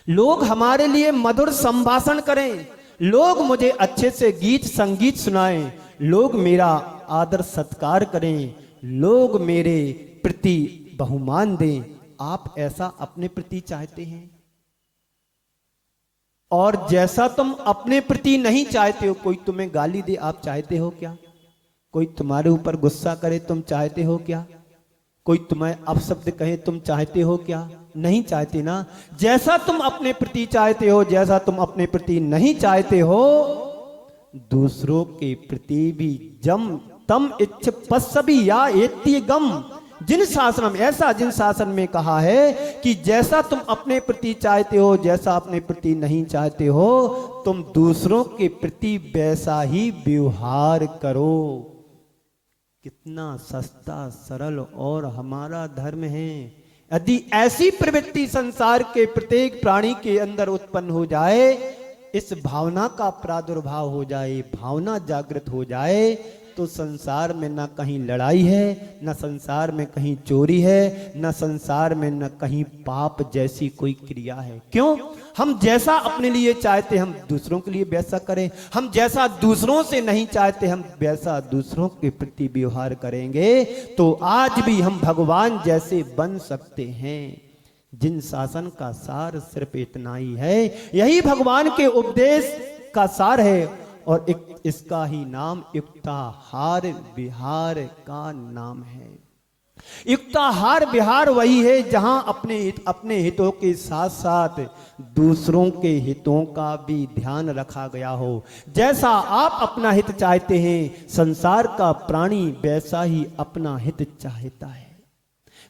लोग हमारे लिए मधुर संभाषण करें, लोग मुझे अच्छे से गीत संगीत सुनाएं, लोग मेरा आदर सत्कार करें, लोग मेरे प्रति बहुमान दें। आप ऐसा अपने प्रति चाहते हैं? और जैसा तुम अपने प्रति नहीं चाहते हो, कोई तुम्हें गाली दे आप चाहते हो क्या? कोई तुम्हारे ऊपर गुस्सा करे तुम चाहते हो क्या? कोई तुम्हें अपशब्द कहे तुम चाहते हो क्या? नहीं चाहते ना। जैसा तुम अपने प्रति चाहते हो, जैसा तुम अपने प्रति नहीं चाहते हो, दूसरों के प्रति भी जम तम इच्छपस्सबी या एत्यगम जिन शासनम, ऐसा जिन शासन में कहा है कि जैसा तुम अपने प्रति चाहते हो, जैसा अपने प्रति नहीं चाहते हो, तुम दूसरों के प्रति वैसा ही व्यवहार करो। कितना सस्ता सरल और हमारा धर्म है। यदि ऐसी प्रवृत्ति संसार के प्रत्येक प्राणी के अंदर उत्पन्न हो जाए, इस भावना का प्रादुर्भाव हो जाए, भावना जागृत हो जाए, तो संसार में न कहीं लड़ाई है, न संसार में कहीं चोरी है, न संसार में न कहीं पाप जैसी कोई क्रिया है। क्यों? हम जैसा अपने लिए चाहते हम दूसरों के लिए वैसा करें, हम जैसा दूसरों से नहीं चाहते हम वैसा दूसरों के प्रति व्यवहार करेंगे, तो आज भी हम भगवान जैसे बन सकते हैं। जिन शासन का सार सिर्फ इतना ही है, यही भगवान के उपदेश का सार है, और इसका ही नाम युक्ताहार विहार का नाम है। युक्ताहार विहार वही है जहां अपने हितों के साथ साथ दूसरों के हितों का भी ध्यान रखा गया हो। जैसा आप अपना हित चाहते हैं, संसार का प्राणी वैसा ही अपना हित चाहता है।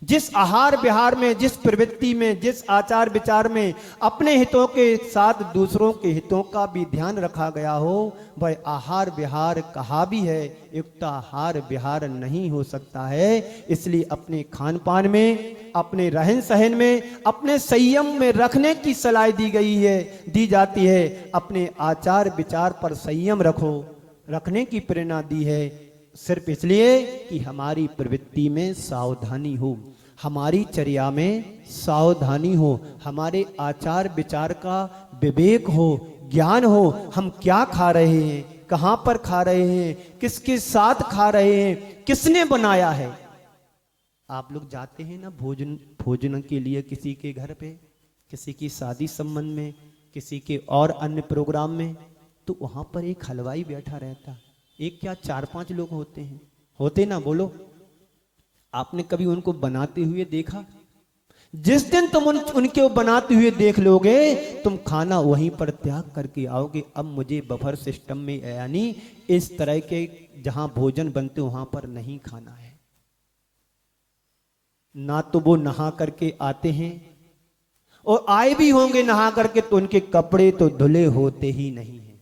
जिस आहार विहार में, जिस प्रवृत्ति में, जिस आचार विचार में अपने हितों के साथ दूसरों के हितों का भी ध्यान रखा गया हो, वह आहार विहार कहा भी है, युक्ताहार विहार नहीं हो सकता है। इसलिए अपने खान पान में, अपने रहन सहन में, अपने संयम में रखने की सलाह दी जाती है। अपने आचार विचार पर संयम रखने की प्रेरणा दी है, सिर्फ इसलिए कि हमारी प्रवृत्ति में सावधानी हो, हमारी चर्या में सावधानी हो, हमारे आचार विचार का विवेक हो, ज्ञान हो। हम क्या खा रहे हैं, कहां पर खा रहे हैं, किसके साथ खा रहे हैं, किसने बनाया है। आप लोग जाते हैं ना भोजन के लिए किसी के घर पे, किसी की शादी संबंध में, किसी के और अन्य प्रोग्राम में, तो वहां पर एक हलवाई बैठा रहता, एक क्या 4-5 लोग होते ना, बोलो। आपने कभी उनको बनाते हुए देखा? जिस दिन तुम उनके बनाते हुए देख लोगे, तुम खाना वहीं पर त्याग करके आओगे। अब मुझे बफर सिस्टम में, यानी इस तरह के जहां भोजन बनते वहां पर नहीं खाना है। ना तो वो नहा करके आते हैं, और आए भी होंगे नहा करके तो उनके कपड़े तो धुले होते ही नहीं हैं।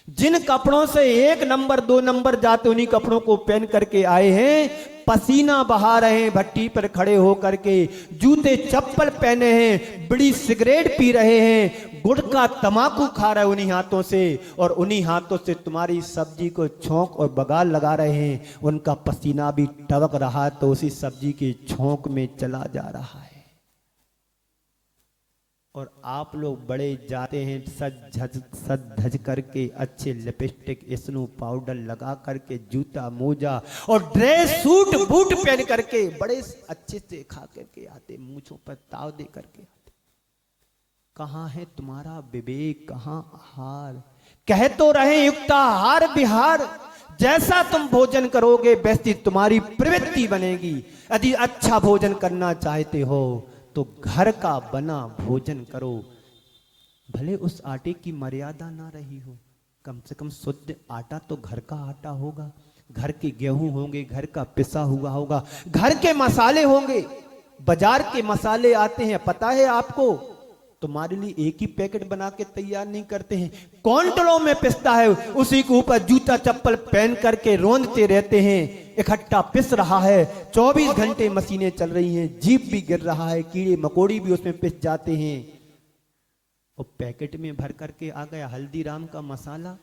जिन कपड़ों से 1 नंबर 2 नंबर जाते, उन्हीं कपड़ों को पहन करके आए हैं। पसीना बहा रहे हैं भट्टी पर खड़े होकर के, जूते चप्पल पहने हैं, बीड़ी सिगरेट पी रहे हैं, गुटखा तमाकू खा रहे हैं उन्हीं हाथों से, और उन्हीं हाथों से तुम्हारी सब्जी को छौंक और बगाल लगा रहे हैं। उनका पसीना भी टपक रहा है तो उसी सब्जी के छौंक में चला जा रहा है। और आप लोग बड़े जाते हैं सज धज करके, अच्छे लिपस्टिक स्नो पाउडर लगा करके, जूता मोजा और ड्रेस सूट बूट पहन करके बड़े अच्छे से खा करके आते, मूंछों पर ताव दे करके आते। कहाँ है तुम्हारा विवेक, कहाँ आहार? कह तो रहे युक्ताहार विहार, जैसा तुम भोजन करोगे वैसी तुम्हारी प्रवृत्ति बनेगी। यदि अच्छा भोजन करना चाहते हो तो घर का बना भोजन करो, भले उस आटे की मर्यादा ना रही हो, कम से कम शुद्ध आटा तो घर का आटा होगा, घर के गेहूं होंगे, घर का पिसा हुआ होगा, घर के मसाले होंगे। बाजार के मसाले आते हैं, पता है आपको, तुम्हारे लिए एक ही पैकेट बना के तैयार नहीं करते हैं, क्वांटलों में पिसता है, उसी के ऊपर जूता चप्पल पहन करके रोंदते रहते हैं। इकट्ठा पिस रहा है, 24 घंटे मशीनें चल रही हैं, जीप भी गिर रहा है, कीड़े मकोड़ी भी उसमें पिस जाते हैं। और पैकेट में भर करके आ गया हल्दीराम का मसाला।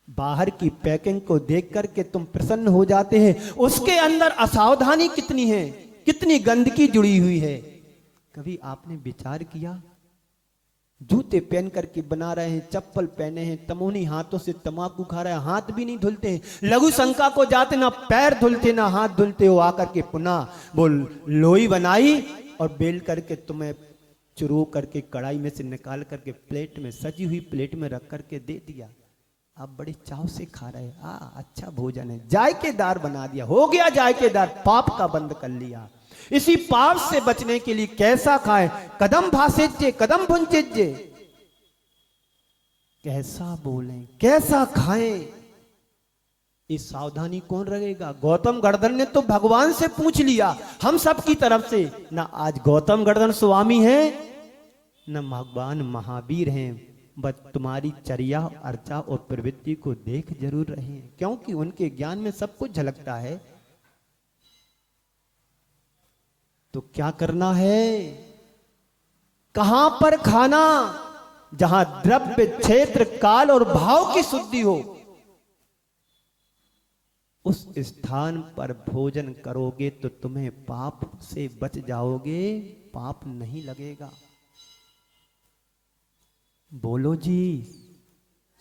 बाहर की पैकिंग को देख करके तुम प्रसन्न हो जाते हैं, उसके अंदर असावधानी कितनी है, कितनी गंदगी जुड़ी हुई है। कभी आपने विचार किया? जूते पहन करके बना रहे हैं, चप्पल पहने हैं, तमोनी हाथों से तमाकू खा रहे हैं, हाथ भी नहीं धुलते हैं, लघु शंका को जाते ना पैर धुलते ना हाथ धुलते हो, आकर के पुनः वो लोई बनाई और बेल करके तुम्हें चुरो करके कढ़ाई में से निकाल करके प्लेट में, सजी हुई प्लेट में रख करके दे दिया। आप बड़े चाव से खा रहे हैं, अच्छा भोजन है, जायकेदार बना दिया, हो गया जायकेदार, पाप का बंद कर लिया। इसी पाप से बचने के लिए कैसा खाएं? कदम भाषिज्य कदम भुंजिज्य, कैसा बोलें, कैसा खाएं, इस सावधानी कौन रहेगा? गौतम गर्दन ने तो भगवान से पूछ लिया, हम सब की तरफ से। ना आज गौतम गर्दन स्वामी है, न भगवान महावीर हैं, बस तुम्हारी चर्या अर्चा और प्रवृत्ति को देख जरूर रहे, क्योंकि उनके ज्ञान में सब कुछ झलकता है। तो क्या करना है? कहां पर खाना? जहां द्रव्य क्षेत्र काल और भाव की शुद्धि हो, उस स्थान पर भोजन करोगे तो तुम्हें पाप से बच जाओगे, पाप नहीं लगेगा। बोलो जी,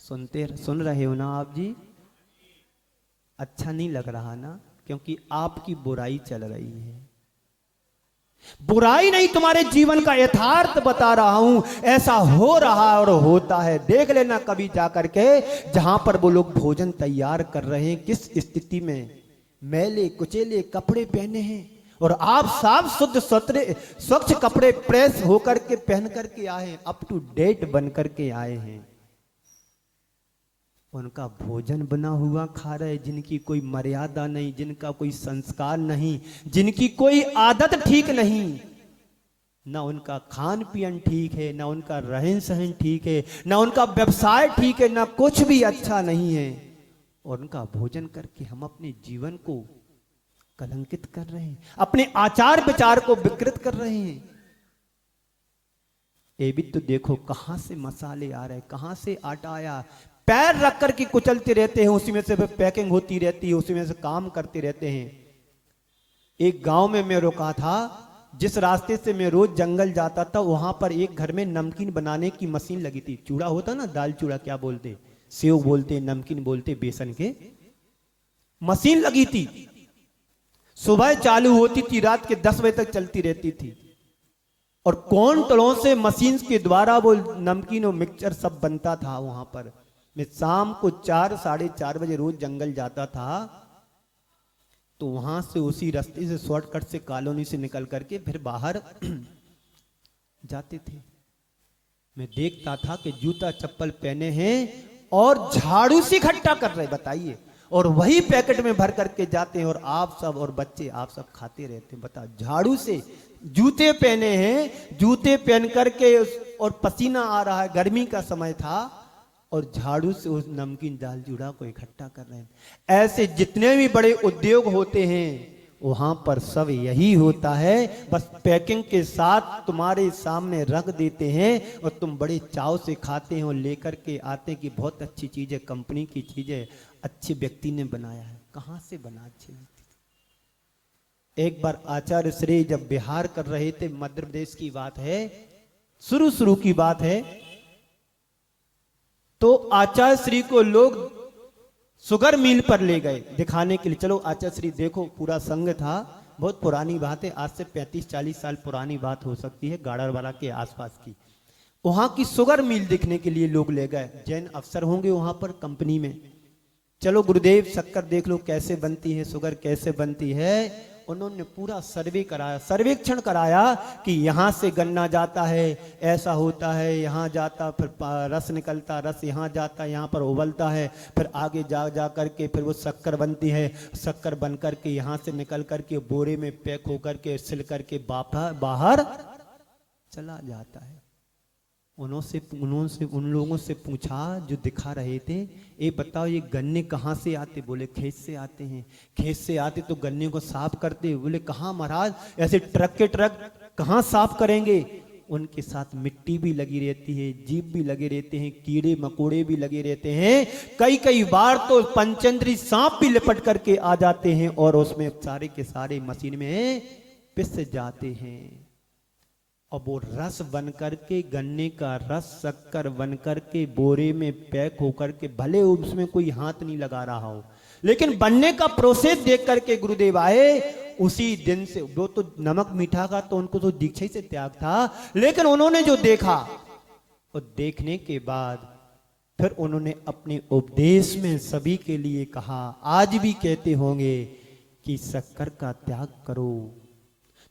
सुन रहे हो ना आप जी? अच्छा नहीं लग रहा ना, क्योंकि आपकी बुराई चल रही है। बुराई नहीं, तुम्हारे जीवन का यथार्थ बता रहा हूं, ऐसा हो रहा और होता है। देख लेना कभी जाकर के, जहां पर वो लोग भोजन तैयार कर रहे हैं, किस स्थिति में, मैले कुचेले कपड़े पहने हैं, और आप साफ शुद्ध स्वच्छ कपड़े प्रेस होकर के पहन करके आए हैं, अप टू डेट बन करके आए हैं। उनका भोजन बना हुआ खा रहे, जिनकी कोई मर्यादा नहीं, जिनका कोई संस्कार नहीं, जिनकी कोई आदत ठीक नहीं, ना उनका खान पीन ठीक है, ना उनका रहन सहन ठीक है, ना उनका व्यवसाय ठीक है, ना कुछ भी अच्छा नहीं है। और उनका भोजन करके हम अपने जीवन को कलंकित कर रहे हैं, अपने आचार विचार को विकृत कर रहे हैं। ये भी तो देखो, कहां से मसाले आ रहे, कहां से आटा आया, पैर रख कर के कुचलते रहते हैं, उसी में से पैकिंग होती रहती है, उसी में से काम करते रहते हैं। एक गांव में मैं रुका था, जिस रास्ते से मैं रोज जंगल जाता था, वहां पर एक घर में नमकीन बनाने की मशीन लगी थी। चूड़ा होता ना, दाल चूड़ा क्या बोलते, सेव बोलते, नमकीन बोलते, बेसन के, मशीन लगी थी। सुबह चालू होती थी, रात के 10 बजे तक चलती रहती थी, और क्वांटलों से मशीन के द्वारा वो नमकीन और मिक्सचर सब बनता था वहां पर। मैं शाम को 4 साढ़े 4 बजे रोज जंगल जाता था, तो वहां से उसी रास्ते से शॉर्टकट से कॉलोनी से निकल करके फिर बाहर जाते थे। मैं देखता था कि जूता चप्पल पहने हैं और झाड़ू से इकट्ठा कर रहे, बताइए, और वही पैकेट में भर करके जाते हैं, और आप सब और बच्चे आप सब खाते रहते हैं। बताओ, झाड़ू से जूते पहने हैं, जूते पहन करके, और पसीना आ रहा है, गर्मी का समय था, और झाड़ू से उस नमकीन दाल चूड़ा को इकट्ठा कर रहे हैं। ऐसे जितने भी बड़े उद्योग होते हैं वहां पर सब यही होता है, बस पैकिंग के साथ तुम्हारे सामने रख देते हैं और तुम बड़े चाव से खाते हैं और लेकर के आते हैं कि बहुत अच्छी चीज है, कंपनी की चीज है, अच्छे व्यक्ति ने बनाया है। कहां से बना अच्छे व्यक्ति? एक बार आचार्य श्री जब बिहार कर रहे थे, मध्य प्रदेश की बात है, शुरू की बात है, तो आचार्य श्री को लोग शुगर मिल पर ले गए दिखाने के लिए। चलो आचार्य श्री देखो, पूरा संघ था, बहुत पुरानी बात है, आज से 35-40 साल पुरानी बात हो सकती है, गाड़रवाला के आसपास की। वहां की शुगर मिल देखने के लिए लोग ले गए, जैन अफसर होंगे वहां पर कंपनी में। चलो गुरुदेव शक्कर देख लो कैसे बनती है, शुगर कैसे बनती है। उन्होंने पूरा सर्वे कराया, सर्वेक्षण कराया कि यहाँ से गन्ना जाता है, ऐसा होता है, यहाँ जाता, फिर रस निकलता, रस यहाँ जाता, यहाँ पर उबलता है, फिर आगे जा करके फिर वो शक्कर बनती है, शक्कर बन करके यहाँ से निकल करके बोरे में पैक होकर के सिल करके बाहर चला जाता है। उन लोगों से पूछा जो दिखा रहे थे, ये बताओ ये गन्ने कहाँ से आते? बोले खेत से आते हैं। खेत से आते तो गन्ने को साफ करते? बोले कहाँ महाराज, ऐसे ट्रक के ट्रक कहाँ साफ करेंगे? उनके साथ मिट्टी भी लगी रहती है, जीव भी लगे रहते हैं, कीड़े मकोड़े भी लगे रहते हैं, कई बार तो पंचेंद्री सांप भी लिपट करके आ जाते हैं और उसमें सारे के सारे मशीन में पिस जाते हैं। और वो रस बन करके, गन्ने का रस शक्कर बन करके बोरे में पैक होकर के, भले उसमें कोई हाथ नहीं लगा रहा हो, लेकिन बनने का प्रोसेस देख करके गुरुदेव आए। उसी दिन से वो तो नमक मीठा का तो उनको तो दीक्षा से त्याग था, लेकिन उन्होंने जो देखा और देखने के बाद फिर उन्होंने अपने उपदेश में सभी के लिए कहा, आज भी कहते होंगे कि शक्कर का त्याग करो।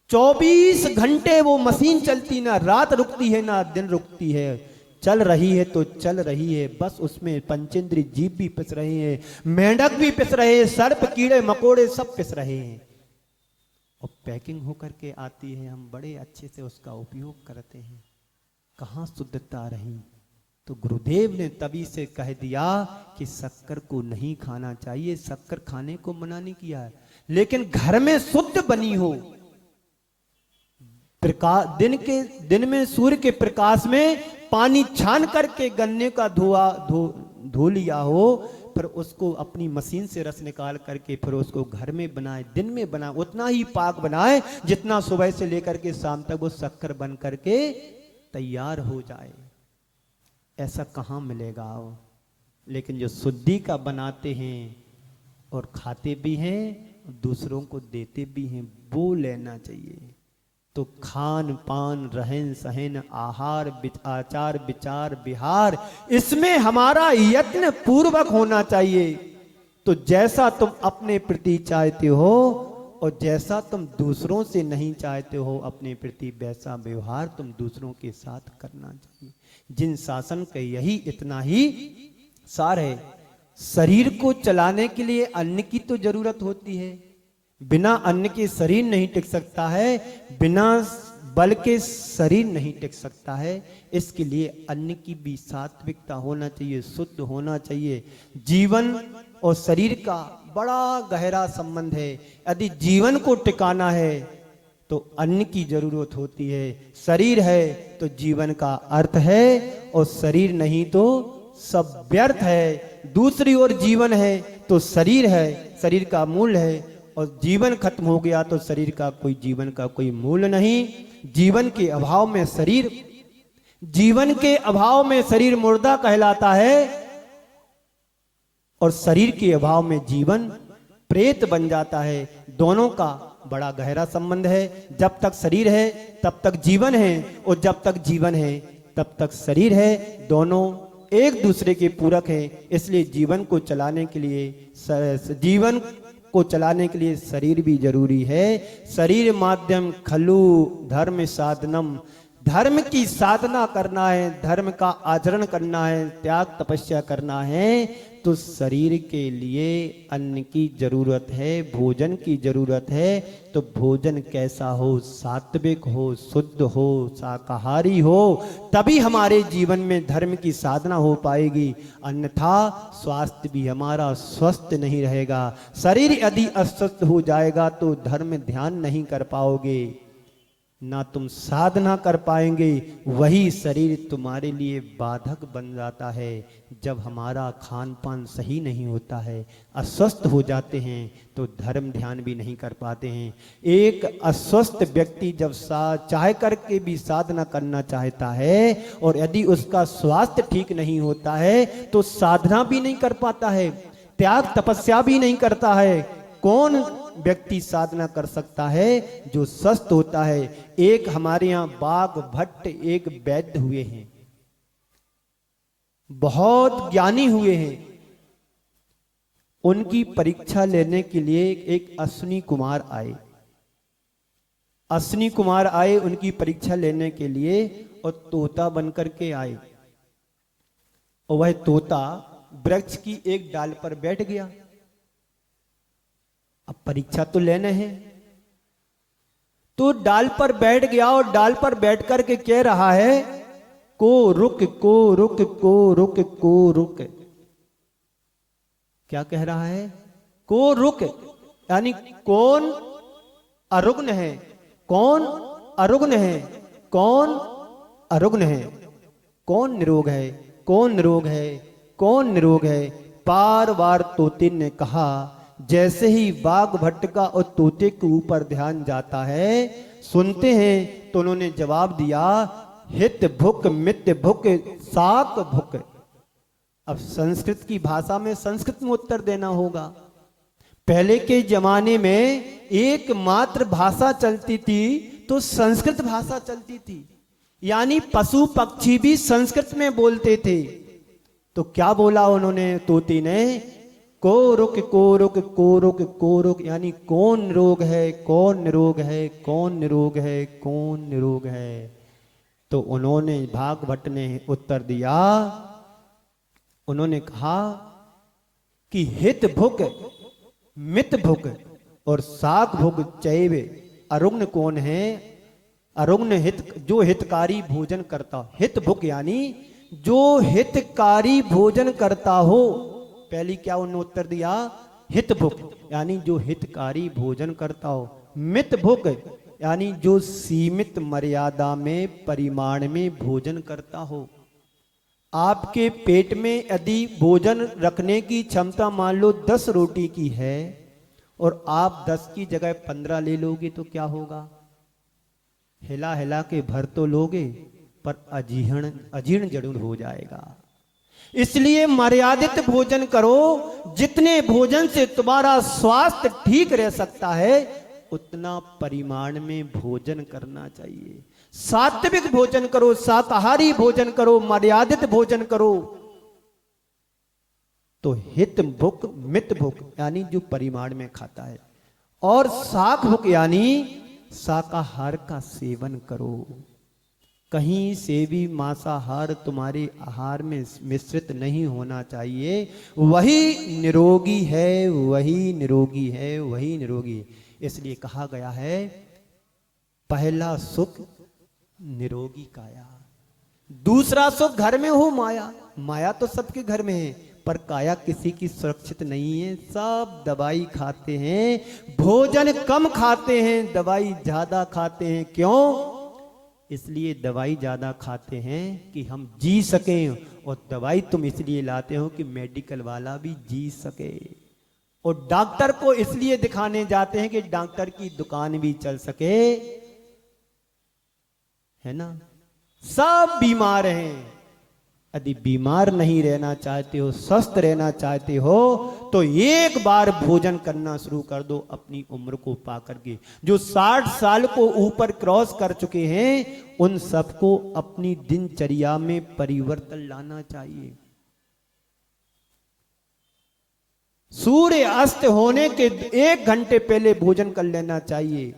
24 घंटे वो मशीन चलती, ना रात रुकती है ना दिन रुकती है, चल रही है तो चल रही है, बस उसमें पंचेंद्री जीव भी पिस रहे हैं, मेंढक भी पिस रहे हैं, सर्प कीड़े मकोड़े सब पिस रहे हैं और पैकिंग होकर के आती है। हम बड़े अच्छे से उसका उपयोग करते हैं, कहाँ शुद्धता रही? तो गुरुदेव ने तभी से कह दिया कि शक्कर को नहीं खाना चाहिए, शक्कर खाने को मना नहीं किया है, लेकिन घर में शुद्ध बनी हो, प्रकाश दिन में सूर्य के प्रकाश में पानी छान करके गन्ने का धो लिया हो, फिर उसको अपनी मशीन से रस निकाल करके फिर उसको घर में बनाए, दिन में बनाए, उतना ही पाक बनाए जितना सुबह से लेकर के शाम तक वो शक्कर बन करके तैयार हो जाए। ऐसा कहाँ मिलेगा? लेकिन जो शुद्धि का बनाते हैं और खाते भी हैं, दूसरों को देते भी हैं, वो लेना चाहिए। तो खान पान रहन सहन आहार आचार विचार विहार, इसमें हमारा यत्न पूर्वक होना चाहिए। तो जैसा तुम अपने प्रति चाहते हो और जैसा तुम दूसरों से नहीं चाहते हो अपने प्रति, वैसा व्यवहार तुम दूसरों के साथ करना चाहिए। जिन शासन का यही इतना ही सार है। शरीर को चलाने के लिए अन्न की तो जरूरत होती है, बिना अन्न के शरीर नहीं टिक सकता है, बिना बल के शरीर नहीं टिक सकता है। इसके लिए अन्न की भी सात्विकता होना चाहिए, शुद्ध होना चाहिए। जीवन और शरीर का बड़ा गहरा संबंध है। यदि जीवन को टिकाना है तो अन्न की जरूरत होती है। शरीर है तो जीवन का अर्थ है, और शरीर नहीं तो सब व्यर्थ है। दूसरी ओर जीवन है तो शरीर है, शरीर का मूल है, और जीवन खत्म हो गया तो शरीर का कोई जीवन का कोई मूल नहीं। जीवन के अभाव में शरीर, जीवन के अभाव में शरीर मुर्दा कहलाता है, और शरीर के अभाव में जीवन प्रेत बन जाता है। दोनों का बड़ा गहरा संबंध है। जब तक शरीर है तब तक जीवन है, और जब तक जीवन है तब तक शरीर है। दोनों एक दूसरे के पूरक हैं। इसलिए जीवन को चलाने के लिए शरीर भी जरूरी है। शरीर माध्यम खलु धर्म साधनम, धर्म की साधना करना है, धर्म का आचरण करना है, त्याग तपस्या करना है, तो शरीर के लिए अन्न की जरूरत है, भोजन की जरूरत है। तो भोजन कैसा हो? सात्विक हो, शुद्ध हो, शाकाहारी हो, तभी हमारे जीवन में धर्म की साधना हो पाएगी। अन्यथा स्वास्थ्य भी हमारा स्वस्थ नहीं रहेगा। शरीर यदि अस्वस्थ हो जाएगा तो धर्म ध्यान नहीं कर पाओगे, ना तुम साधना कर पाएंगे। वही शरीर तुम्हारे लिए बाधक बन जाता है। जब हमारा खान पान सही नहीं होता है, अस्वस्थ हो जाते हैं, तो धर्म ध्यान भी नहीं कर पाते हैं। एक अस्वस्थ व्यक्ति जब चाह करके भी साधना करना चाहता है और यदि उसका स्वास्थ्य ठीक नहीं होता है तो साधना भी नहीं कर पाता है, त्याग तपस्या भी नहीं करता है। कौन व्यक्ति साधना कर सकता है? जो स्वस्थ होता है। एक हमारे यहां बाघ भट्ट एक वैद्य हुए हैं, बहुत ज्ञानी हुए हैं। उनकी परीक्षा लेने के लिए एक अश्विनी कुमार आए। अश्विनी कुमार आए उनकी परीक्षा लेने के लिए, और तोता बनकर के आए। और वह तोता वृक्ष की एक डाल पर बैठ गया। अब परीक्षा तो लेने हैं, तो डाल पर बैठ गया और डाल पर बैठ करके कह रहा है, को रुक को रुक को रुक को रुक। क्या कह रहा है? को रुक, यानी कौन अरुग्न है, कौन अरुग्न है, कौन अरुग्न है, कौन निरोग है, कौन निरोग है, कौन निरोग है। बार बार तोते ने कहा। जैसे ही बाघ भट्ट का और तोते के ऊपर ध्यान जाता है, सुनते हैं, तो उन्होंने जवाब दिया, हित भुक मित भुक साक भुक। अब संस्कृत की भाषा में संस्कृत में उत्तर देना होगा। पहले के जमाने में एकमात्र भाषा चलती थी तो संस्कृत भाषा चलती थी, यानी पशु पक्षी भी संस्कृत में बोलते थे। तो क्या बोला उन्होंने, तोते ने, को रुक को रुक को रुक को रुक, यानी कौन निरोग है, कौन निरोग है, कौन निरोग है, कौन निरोग है। तो उन्होंने बाघ भट्ट ने उत्तर दिया, उन्होंने कहा कि हित भुक मित भुक और साक भुक चैवे। अरुग्न कौन है? अरुग्न हित, जो हितकारी भोजन करता। हित भुक यानी जो हितकारी भोजन करता हो। पहली क्या उन्होंने उत्तर दिया? हित भुक, यानी जो हितकारी भोजन करता हो। मित भुक यानी जो सीमित मर्यादा में, परिमाण में भोजन करता हो। आपके पेट में यदि भोजन रखने की क्षमता मान लो 10 रोटी की है और आप 10 की जगह 15 ले लोगे तो क्या होगा? हिला हिला के भर तो लोगे, पर अजीर्ण जरूर हो जाएगा। इसलिए मर्यादित भोजन करो। जितने भोजन से तुम्हारा स्वास्थ्य ठीक रह सकता है उतना परिमाण में भोजन करना चाहिए। सात्विक भोजन करो, शाकाहारी भोजन करो, मर्यादित भोजन करो। तो हित भुक मित भुक यानी जो परिमाण में खाता है, और शाक भुक यानी शाकाहार का सेवन करो। कहीं से भी मांसाहार तुम्हारे आहार में मिश्रित नहीं होना चाहिए। वही निरोगी है, वही निरोगी है, वही निरोगी। इसलिए कहा गया है, पहला सुख निरोगी काया, दूसरा सुख घर में हो माया। माया तो सबके घर में है, पर काया किसी की सुरक्षित नहीं है। सब दवाई खाते हैं, भोजन कम खाते हैं, दवाई ज्यादा खाते हैं। क्यों? इसलिए दवाई ज्यादा खाते हैं कि हम जी सकें, और दवाई तुम इसलिए लाते हो कि मेडिकल वाला भी जी सके, और डॉक्टर को इसलिए दिखाने जाते हैं कि डॉक्टर की दुकान भी चल सके, है ना। सब बीमार हैं। यदि बीमार नहीं रहना चाहते हो, स्वस्थ रहना चाहते हो, तो एक बार भोजन करना शुरू कर दो अपनी उम्र को पा करके। जो 60 साल को ऊपर क्रॉस कर चुके हैं उन सबको अपनी दिनचर्या में परिवर्तन लाना चाहिए। सूर्य अस्त होने के 1 घंटे पहले भोजन कर लेना चाहिए,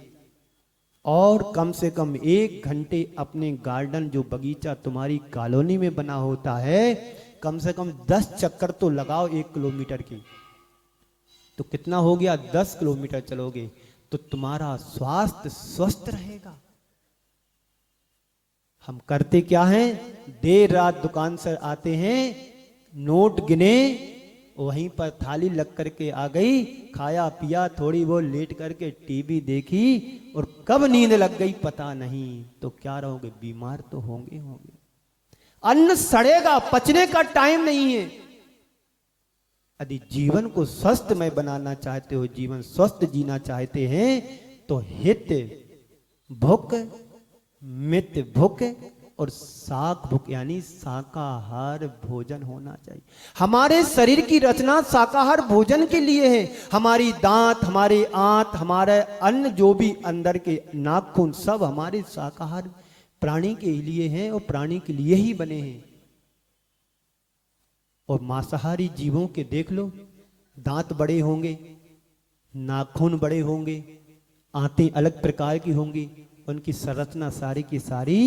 और कम से कम 1 घंटे अपने गार्डन, जो बगीचा तुम्हारी कॉलोनी में बना होता है, कम से कम 10 चक्कर तो लगाओ 1 किलोमीटर की, तो कितना हो गया? 10 किलोमीटर चलोगे तो तुम्हारा स्वास्थ्य स्वस्थ रहेगा। हम करते क्या हैं? देर रात दुकान से आते हैं, नोट गिने, वहीं पर थाली लग करके आ गई, खाया पिया, थोड़ी बहुत लेट करके टीवी देखी और कब नींद लग गई पता नहीं, तो क्या रहोगे? बीमार तो होंगे होंगे। अन्न सड़ेगा, पचने का टाइम नहीं है। यदि जीवन को स्वस्थमय बनाना चाहते हो, जीवन स्वस्थ जीना चाहते हैं, तो हित भुक, मित भुक और शाक भुक यानी शाकाहार भोजन होना चाहिए। हमारे शरीर की रचना शाकाहार भोजन के लिए है। हमारी दांत, हमारे आंत, हमारे अन्न, जो भी अंदर के नाखून, सब हमारे शाकाहार प्राणी के लिए हैं और प्राणी के लिए ही बने हैं। और मांसाहारी जीवों के देख लो, दांत बड़े होंगे, नाखून बड़े होंगे, आंतें अलग प्रकार की होंगी, उनकी संरचना सारी की सारी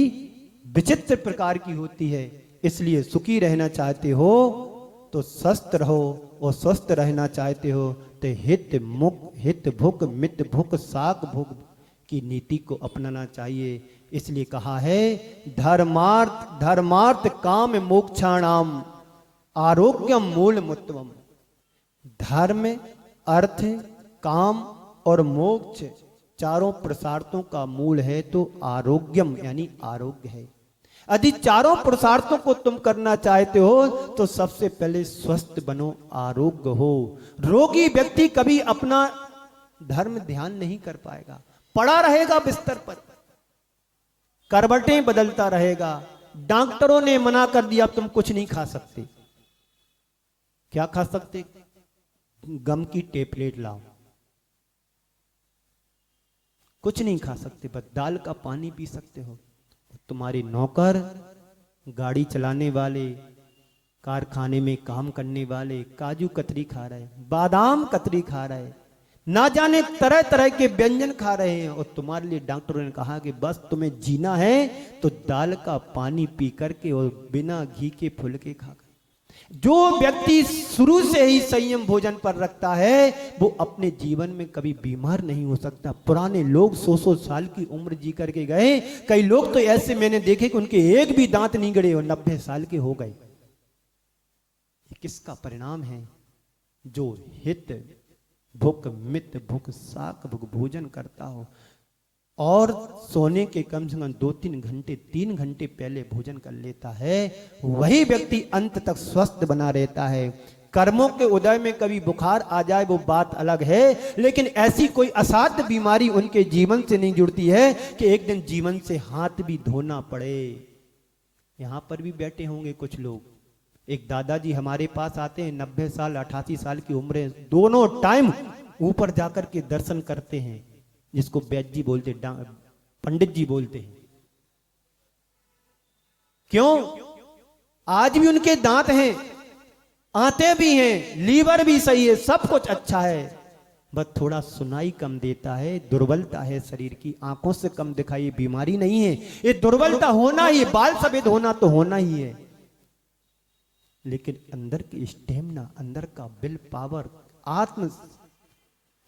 विचित्र प्रकार की होती है। इसलिए सुखी रहना चाहते हो तो स्वस्थ रहो, और स्वस्थ रहना चाहते हो तो हित भुक मित भुक शाक भुक की नीति को अपनाना चाहिए। इसलिए कहा है धर्मार्थ काम मोक्षाणाम आरोग्यम मूलमुत्तमम्। धर्म, अर्थ, काम और मोक्ष चारों पुरुषार्थों का मूल है तो आरोग्यम यानी आरोग्य है। यदि चारों पुरुषार्थों को तुम करना चाहते हो तो सबसे पहले स्वस्थ बनो, आरोग्य हो। रोगी व्यक्ति कभी अपना धर्म ध्यान नहीं कर पाएगा, पड़ा रहेगा बिस्तर पर, करवटें बदलता रहेगा। डॉक्टरों ने मना कर दिया, अब तुम कुछ नहीं खा सकते। क्या खा सकते? गम की टेबलेट लाओ। कुछ नहीं खा सकते, बस दाल का पानी पी सकते हो। तुम्हारे नौकर, गाड़ी चलाने वाले, कारखाने में काम करने वाले काजू कतरी खा रहे, बादाम कतरी खा रहे, ना जाने तरह तरह के व्यंजन खा रहे हैं, और तुम्हारे लिए डॉक्टरों ने कहा कि बस तुम्हें जीना है तो दाल का पानी पी करके और बिना घी के फुलके खाकर। जो व्यक्ति शुरू से ही संयम भोजन पर रखता है वो अपने जीवन में कभी बीमार नहीं हो सकता। पुराने लोग 100-100 साल की उम्र जी करके गए। कई लोग तो ऐसे मैंने देखे कि उनके एक भी दांत नहीं गड़े और 90 साल के हो गए। किसका परिणाम है? जो हित भुक मित भुक शाक भुक भोजन करता हो और सोने के कम से कम 2-3 घंटे 3 घंटे पहले भोजन कर लेता है, वही व्यक्ति अंत तक स्वस्थ बना रहता है। कर्मों के उदय में कभी बुखार आ जाए वो बात अलग है, लेकिन ऐसी कोई असाध्य बीमारी उनके जीवन से नहीं जुड़ती है कि एक दिन जीवन से हाथ भी धोना पड़े। यहां पर भी बैठे होंगे कुछ लोग। एक दादाजी हमारे पास आते हैं, 90 साल 88 साल की उम्र है, दोनों टाइम ऊपर जाकर के दर्शन करते हैं, जिसको वैद्य जी बोलते, पंडित जी बोलते हैं। क्यों? आज भी उनके दांत हैं, आंतें भी हैं, लीवर भी सही है, सब कुछ अच्छा है, बस थोड़ा सुनाई कम देता है, दुर्बलता है शरीर की, आंखों से कम दिखाई, बीमारी नहीं है, ये दुर्बलता होना ही, बाल सफेद होना तो होना ही है, लेकिन अंदर की स्टेमिना, अंदर का विल पावर, आत्म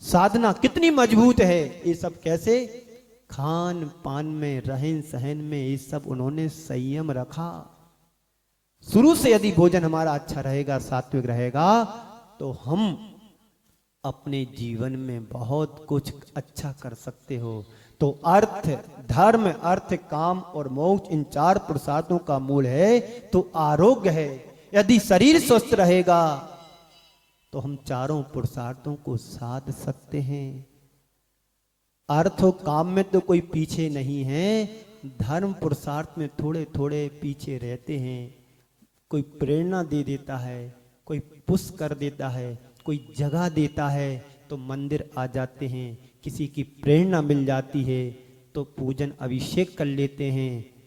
साधना कितनी मजबूत है। ये सब कैसे? खान पान में, रहन सहन में, ये सब उन्होंने संयम रखा। शुरू से यदि भोजन हमारा अच्छा रहेगा, सात्विक रहेगा, तो हम अपने जीवन में बहुत कुछ अच्छा कर सकते हो। तो अर्थ, धर्म, अर्थ, काम और मोक्ष, इन 4 पुरुषार्थों का मूल है तो आरोग्य है। यदि शरीर स्वस्थ रहेगा तो हम चारों पुरुषार्थों को साध सकते हैं। अर्थ और काम में तो कोई पीछे नहीं है, धर्म पुरुषार्थ में थोड़े थोड़े पीछे रहते हैं। कोई प्रेरणा दे देता है, कोई पुश कर देता है, कोई जगह देता है तो मंदिर आ जाते हैं, किसी की प्रेरणा मिल जाती है तो पूजन अभिषेक कर लेते हैं,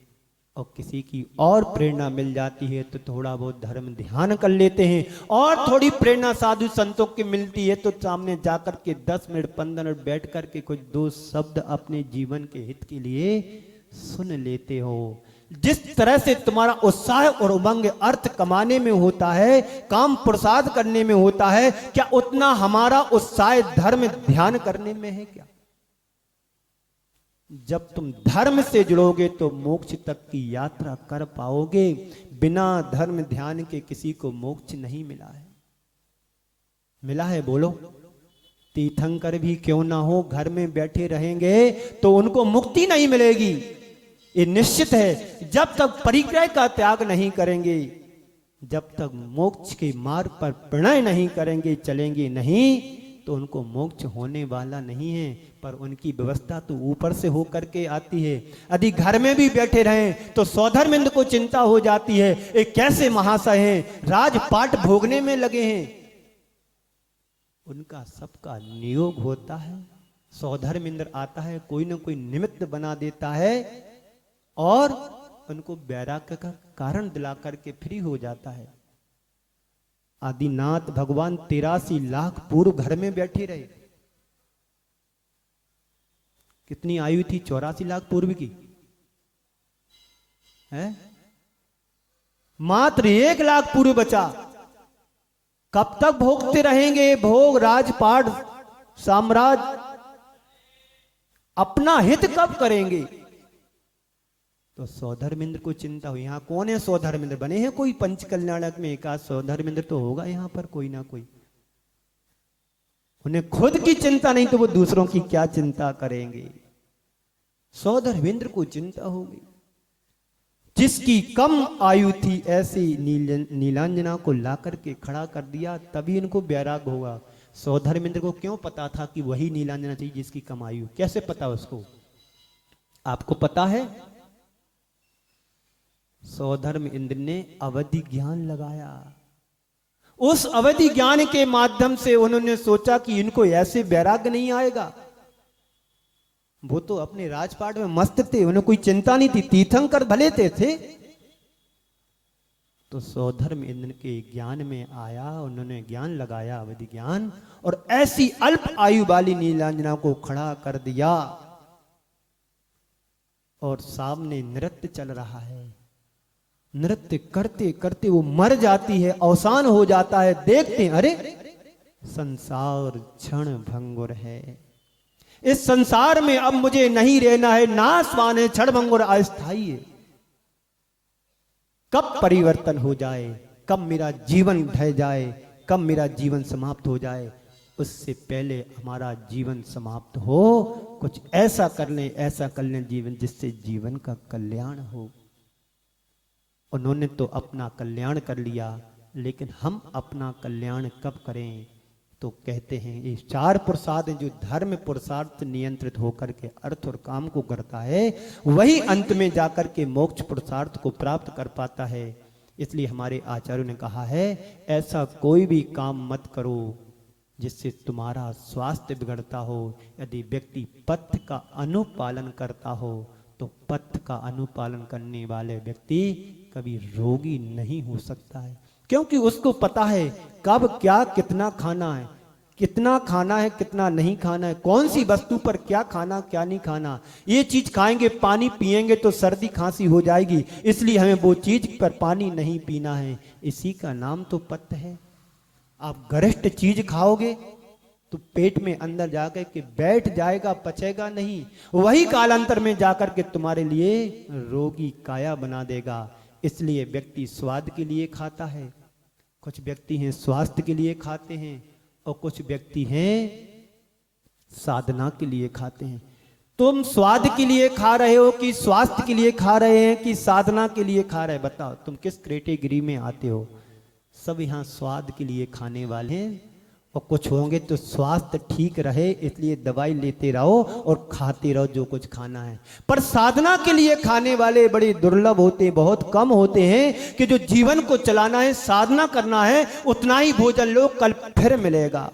और किसी की और प्रेरणा मिल जाती है तो थोड़ा बहुत धर्म ध्यान कर लेते हैं, और थोड़ी प्रेरणा साधु संतों की मिलती है तो सामने जाकर के 10 मिनट 15 मिनट बैठ कर के कुछ 2 शब्द अपने जीवन के हित के लिए सुन लेते हो। जिस तरह से तुम्हारा उत्साह और उमंग अर्थ कमाने में होता है, काम प्रसाद करने में होता है, क्या उतना हमारा उत्साह धर्म ध्यान करने में है क्या? जब तुम धर्म से जुड़ोगे तो मोक्ष तक की यात्रा कर पाओगे। बिना धर्म ध्यान के किसी को मोक्ष नहीं मिला है। मिला है? बोलो। तीर्थंकर भी क्यों ना हो, घर में बैठे रहेंगे तो उनको मुक्ति नहीं मिलेगी, ये निश्चित है। जब तक परिग्रह का त्याग नहीं करेंगे, जब तक मोक्ष के मार्ग पर प्रणय नहीं करेंगे, चलेंगे नहीं, तो उनको मोक्ष होने वाला नहीं है। पर उनकी व्यवस्था तो ऊपर से होकर के आती है। यदि घर में भी बैठे रहें तो सौधर्मिंद को चिंता हो जाती है, ये कैसे महाशय हैं, राजपाट भोगने में लगे हैं। उनका सबका नियोग होता है। सौधर्मिंद्र आता है, कोई ना कोई निमित्त बना देता है और उनको वैराग्य का कारण दिला करके फ्री हो जाता है। आदिनाथ भगवान 83 लाख पूर्व घर में बैठे रहे। कितनी आयु थी? 84 लाख पूर्व की है। मात्र 1 लाख पूर्व बचा। कब तक भोगते रहेंगे? भोग, राजपाट, साम्राज्य, अपना हित कब करेंगे? तो सौधर्मिंद्र को चिंता हुई। यहां कौन है सौधर्मिंद्र? बने हैं कोई पंचकल्याणक में? एक आध सौधर्मिंद्र तो होगा यहां पर कोई ना कोई। उन्हें खुद की चिंता नहीं तो वो दूसरों की क्या चिंता करेंगे? सौधर्मिंद्र को चिंता होगी। जिसकी कम आयु थी ऐसी नीलांजना को लाकर के खड़ा कर दिया, तभी इनको वैराग्य होगा। सौधर्मिंद्र को क्यों पता था कि वही नीलांजना थी जिसकी कम आयु? कैसे पता उसको? आपको पता है? सौधर्म इंद्र ने अवधि ज्ञान लगाया। उस अवधि ज्ञान के माध्यम से उन्होंने सोचा कि इनको ऐसे वैराग्य नहीं आएगा। वो तो अपने राजपाट में मस्त थे, उन्हें कोई चिंता नहीं थी। तीर्थंकर भले थे। तो सौधर्म इंद्र के ज्ञान में आया, उन्होंने ज्ञान लगाया, अवधि ज्ञान, और ऐसी अल्प आयु वाली नीलांजना को खड़ा कर दिया। और सामने नृत्य चल रहा है। नृत्य करते करते वो मर जाती है, अवसान हो जाता है। देखते हैं, अरे संसार क्षण भंगुर है, इस संसार में अब मुझे नहीं रहना है, नाशवान है, क्षण भंगुर, अस्थायी है। कब परिवर्तन हो जाए, कब मेरा जीवन ढह जाए, कब मेरा जीवन समाप्त हो जाए, उससे पहले हमारा जीवन समाप्त हो, कुछ ऐसा कर लें जीवन जिससे जीवन का कल्याण हो। उन्होंने तो अपना कल्याण कर लिया, लेकिन हम अपना कल्याण कब करें? तो कहते हैं ये 4 पुरुषार्थ जो धर्म पुरुषार्थ नियंत्रित होकर के अर्थ और काम को करता है, वही अंत में जाकर के मोक्ष पुरुषार्थ को प्राप्त कर पाता है। इसलिए हमारे आचार्यों ने कहा है, ऐसा कोई भी काम मत करो जिससे तुम्हारा स्वास्थ्य बिगड़ता हो। यदि व्यक्ति पथ का अनुपालन करता हो तो पथ का अनुपालन करने वाले व्यक्ति कभी रोगी नहीं हो सकता है, क्योंकि उसको पता है कब क्या कितना खाना है, कितना नहीं खाना है, कौन सी वस्तु पर क्या खाना क्या नहीं खाना। ये चीज खाएंगे, पानी पिएंगे तो सर्दी खांसी हो जाएगी, इसलिए हमें वो चीज पर पानी नहीं पीना है। इसी का नाम तो पथ है। आप गरिष्ठ चीज खाओगे तो पेट में अंदर जाकर के बैठ जाएगा, पचेगा नहीं, वही कालांतर में जाकर के तुम्हारे लिए रोगी काया बना देगा। इसलिए व्यक्ति स्वाद के लिए खाता है, कुछ व्यक्ति हैं स्वास्थ्य के लिए खाते हैं, और कुछ व्यक्ति हैं साधना के लिए खाते हैं। तुम स्वाद के लिए खा रहे हो कि स्वास्थ्य के लिए खा रहे हैं कि साधना के लिए खा रहे हैं? बताओ तुम किस कैटेगरी में आते हो? सब यहाँ स्वाद के लिए खाने वाले हैं, और कुछ होंगे तो स्वास्थ्य ठीक रहे इसलिए दवाई लेते रहो और खाते रहो जो कुछ खाना है। पर साधना के लिए खाने वाले बड़े दुर्लभ होते हैं, बहुत कम होते हैं कि जो जीवन को चलाना है, साधना करना है, उतना ही भोजन लो, कल फिर मिलेगा।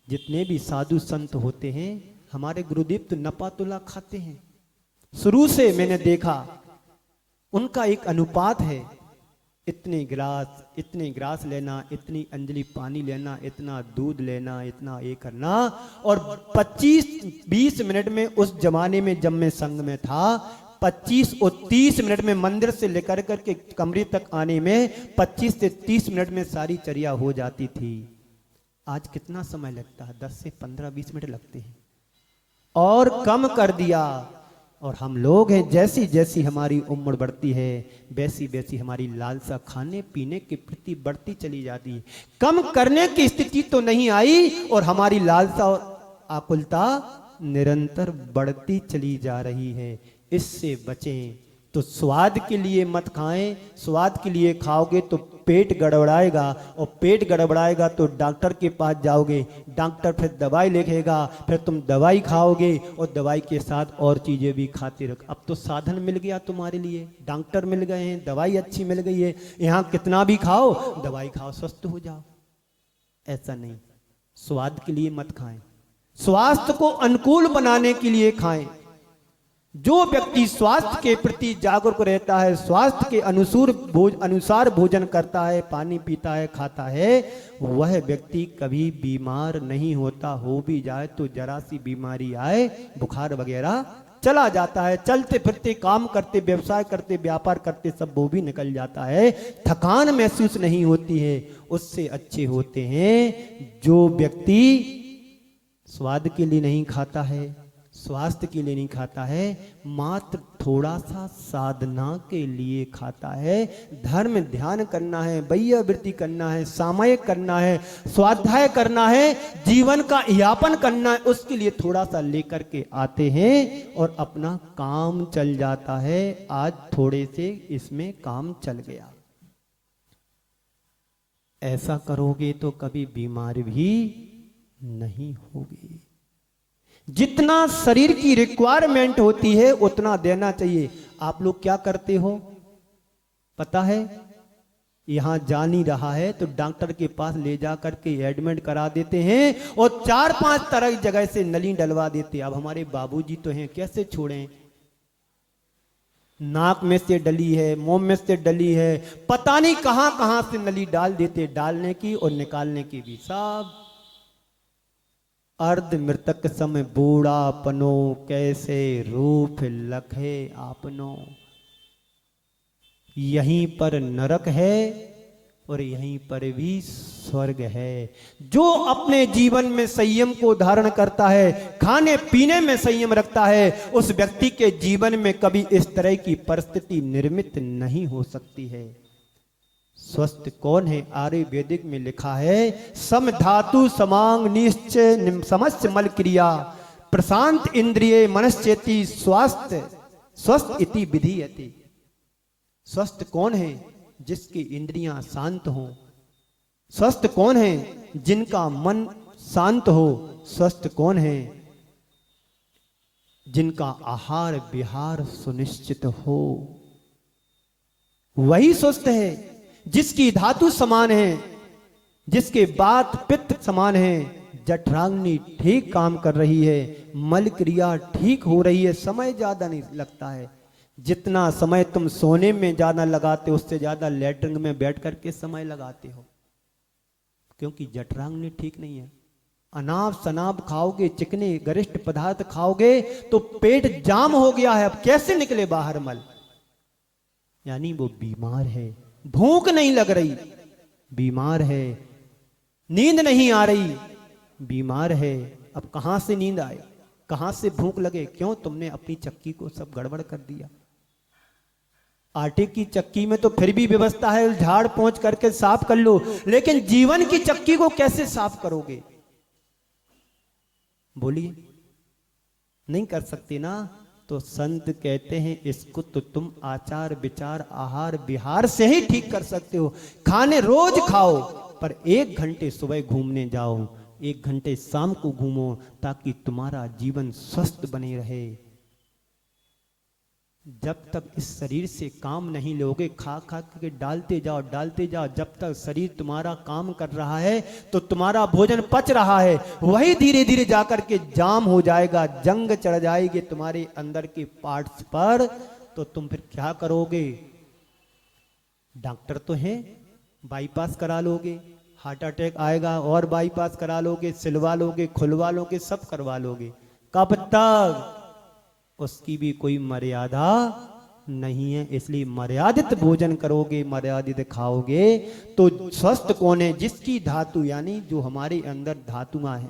जितने भी साधु संत होते हैं, हमारे गुरुदेव तो नपातुला खाते हैं। शुरू से मैंने देखा उनका एक अनुपात है, इतने गिलास लेना, इतनी अंजलि पानी लेना, इतना दूध लेना, इतना ये करना, और 25-20 मिनट में उस जमाने में जब मैं संघ में था 25 और 30 मिनट में मंदिर से लेकर करके कमरे तक आने में 25 से 30 मिनट में सारी चर्या हो जाती थी। आज कितना समय लगता है? 10 से 15-20 मिनट लगते हैं और कम कर दिया। और हम लोग हैं, जैसी जैसी हमारी उम्र बढ़ती है वैसी वैसी हमारी लालसा खाने पीने के प्रति बढ़ती चली जाती है। कम करने की स्थिति तो नहीं आई और हमारी लालसा और आकुलता निरंतर बढ़ती चली जा रही है। इससे बचें तो स्वाद के लिए मत खाएं। स्वाद के लिए खाओगे तो पेट गड़बड़ाएगा और पेट गड़बड़ाएगा तो डॉक्टर के पास जाओगे, डॉक्टर फिर दवाई लिखेगा, फिर तुम दवाई खाओगे और दवाई के साथ और चीजें भी खाते रहो। अब तो साधन मिल गया तुम्हारे लिए, डॉक्टर मिल गए हैं, दवाई अच्छी मिल गई है, यहाँ कितना भी खाओ, दवाई खाओ, स्वस्थ हो जाओ। ऐसा नहीं, स्वाद के लिए मत खाएं, स्वास्थ्य को अनुकूल बनाने के लिए खाएं। जो व्यक्ति स्वास्थ्य के प्रति जागरूक रहता है, स्वास्थ्य के अनुसार भोजन करता है, पानी पीता है, खाता है, वह व्यक्ति कभी बीमार नहीं होता। हो भी जाए तो जरा सी बीमारी आए, बुखार वगैरह चला जाता है। चलते फिरते, काम करते, व्यवसाय करते, व्यापार करते सब वो भी निकल जाता है, थकान महसूस नहीं होती है। उससे अच्छे होते हैं जो व्यक्ति स्वाद के लिए नहीं खाता है, स्वास्थ्य के लिए नहीं खाता है, मात्र थोड़ा सा साधना के लिए खाता है। धर्म ध्यान करना है, वैया वृत्ति करना है, सामयिक करना है, स्वाध्याय करना है, जीवन का यापन करना है, उसके लिए थोड़ा सा लेकर के आते हैं और अपना काम चल जाता है। आज थोड़े से इसमें काम चल गया। ऐसा करोगे तो कभी बीमार भी नहीं होगी। जितना शरीर की रिक्वायरमेंट होती है उतना देना चाहिए। आप लोग क्या करते हो पता है? यहां जा नहीं रहा है तो डॉक्टर के पास ले जा करके एडमिट करा देते हैं और 4-5 तरह की जगह से नली डलवा देते। अब हमारे बाबूजी तो हैं, कैसे छोड़ें? नाक में से डली है, मुंह में से डली है, पता नहीं कहां कहां से नली डाल देते, डालने की और निकालने की भी। सब अर्ध मृतक सम बूढ़ा पनो, कैसे रूप लखे आपनो। यहीं पर नरक है और यहीं पर भी स्वर्ग है। जो अपने जीवन में संयम को धारण करता है, खाने पीने में संयम रखता है, उस व्यक्ति के जीवन में कभी इस तरह की परिस्थिति निर्मित नहीं हो सकती है। स्वस्थ कौन है? आयुर्वेदिक में लिखा है, सम धातु समांग निश्चय समस्त मल क्रिया प्रशांत इंद्रिय मनश्चेति स्वास्थ्य स्वस्थ इति विधीयते। स्वस्थ कौन है? जिसकी इंद्रियां शांत हो। स्वस्थ कौन है? जिनका मन शांत हो। स्वस्थ कौन है? जिनका आहार विहार सुनिश्चित हो। वही स्वस्थ है। जिसकी धातु समान है, जिसके बात पित्त समान है, जठराग्नि ठीक काम कर रही है, मल क्रिया ठीक हो रही है, समय ज्यादा नहीं लगता है। जितना समय तुम सोने में ज्यादा लगाते हो उससे ज्यादा लेटरिन में बैठ करके समय लगाते हो, क्योंकि जठराग्नि ठीक नहीं है। अनाप शनाप खाओगे, चिकने गरिष्ठ पदार्थ खाओगे तो पेट जाम हो गया है, अब कैसे निकले बाहर मल? यानी वो बीमार है। भूख नहीं लग रही, बीमार है। नींद नहीं आ रही, बीमार है। अब कहां से नींद आए, कहां से भूख लगे? क्यों? तुमने अपनी चक्की को सब गड़बड़ कर दिया। आटे की चक्की में तो फिर भी व्यवस्था है, झाड़ पोंछ करके साफ कर लो, लेकिन जीवन की चक्की को कैसे साफ करोगे? बोलिए, नहीं कर सकते ना। तो संत कहते हैं इसको तो तुम आचार विचार आहार विहार से ही ठीक कर सकते हो। खाने रोज खाओ, पर 1 घंटे सुबह घूमने जाओ, 1 घंटे शाम को घूमो, ताकि तुम्हारा जीवन स्वस्थ बने रहे। जब तक इस शरीर से काम नहीं लोगे, खा खा के डालते जाओ डालते जाओ, जब तक शरीर तुम्हारा काम कर रहा है तो तुम्हारा भोजन पच रहा है, वही धीरे धीरे जाकर के जाम हो जाएगा, जंग चढ़ जाएगी तुम्हारे अंदर के पार्ट्स पर। तो तुम फिर क्या करोगे? डॉक्टर तो है, बाईपास करा लोगे, हार्ट अटैक आएगा और बाईपास करा लोगे, सिलवा लोगे, खुलवा लोगे, सब करवा लोगे। कब तक? उसकी भी कोई मर्यादा नहीं है। इसलिए मर्यादित भोजन करोगे, मर्यादित खाओगे तो स्वस्थ कौन है? जिसकी धातु यानी जो हमारे अंदर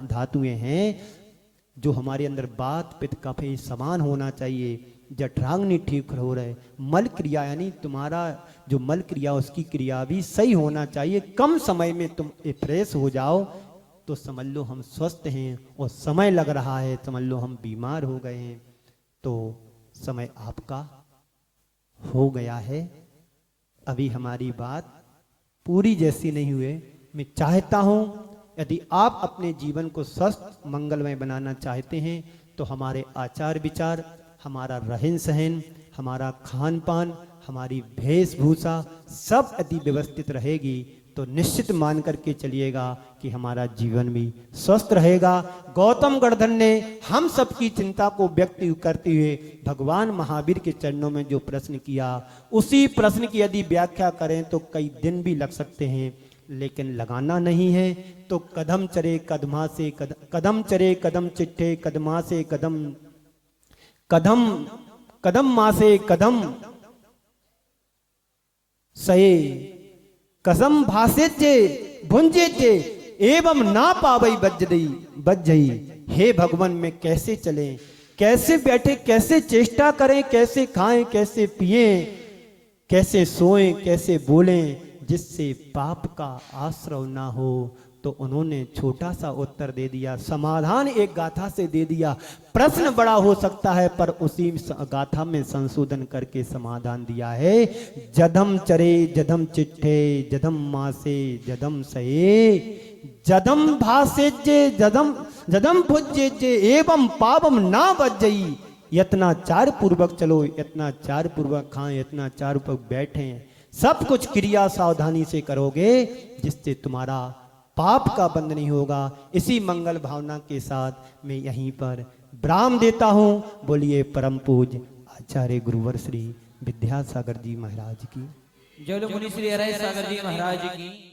धातुएं हैं, जो हमारे अंदर बात पित्त कफ ये समान होना चाहिए। जठराग्नि ठीक हो रहे, मल क्रिया यानी तुम्हारा जो मल क्रिया उसकी क्रिया भी सही होना चाहिए। कम समय में तुम फ्रेश हो जाओ तो समझ लो हम स्वस्थ हैं, और समय लग रहा है समझ लो हम बीमार हो गए हैं, तो समय आपका हो गया है। अभी हमारी बात पूरी जैसी नहीं हुए। मैं चाहता हूं यदि आप अपने जीवन को स्वस्थ मंगलमय बनाना चाहते हैं तो हमारे आचार विचार, हमारा रहन सहन, हमारा खान पान, हमारी वेशभूषा सब यदि व्यवस्थित रहेगी तो निश्चित मान करके चलिएगा कि हमारा जीवन भी स्वस्थ रहेगा। गौतम गर्दन ने हम सबकी चिंता को व्यक्त करते हुए भगवान महावीर के चरणों में जो प्रश्न किया, उसी प्रश्न की यदि व्याख्या करें तो कई दिन भी लग सकते हैं, लेकिन लगाना नहीं है तो कदम चरे कदमा से कदम चरे कदम चिट्ठे कदमा से कदम कदम कदम माँ से कदम सये कसम भाषे भुंजे एवं ना पावई बज्जई। हे भगवान में कैसे चलें, कैसे बैठे, कैसे चेष्टा करें, कैसे खाएं, कैसे पिएं, कैसे सोएं, कैसे बोलें जिससे पाप का आश्रय ना हो। तो उन्होंने छोटा सा उत्तर दे दिया, समाधान एक गाथा से दे दिया। प्रश्न बड़ा हो सकता है पर उसी गाथा में संशोधन करके समाधान दिया है। जदम चरे जदम चिट्ठे जदम मासे जदम सये जदम भाषे जदम जदम भुज्जे एवं पावम ना बज्जई। यत्नाचार पूर्वक चलो, यत्नाचार पूर्वक खाएं, यत्नाचार पूर्वक बैठें, सब कुछ क्रिया सावधानी से करोगे जिससे तुम्हारा पाप का बंध नहीं होगा। इसी मंगल भावना के साथ मैं यहीं पर विराम देता हूं। बोलिए परम पूज्य आचार्य गुरुवर श्री विद्यासागर जी महाराज की जय। मुनि श्री हरि सागर जी महाराज की।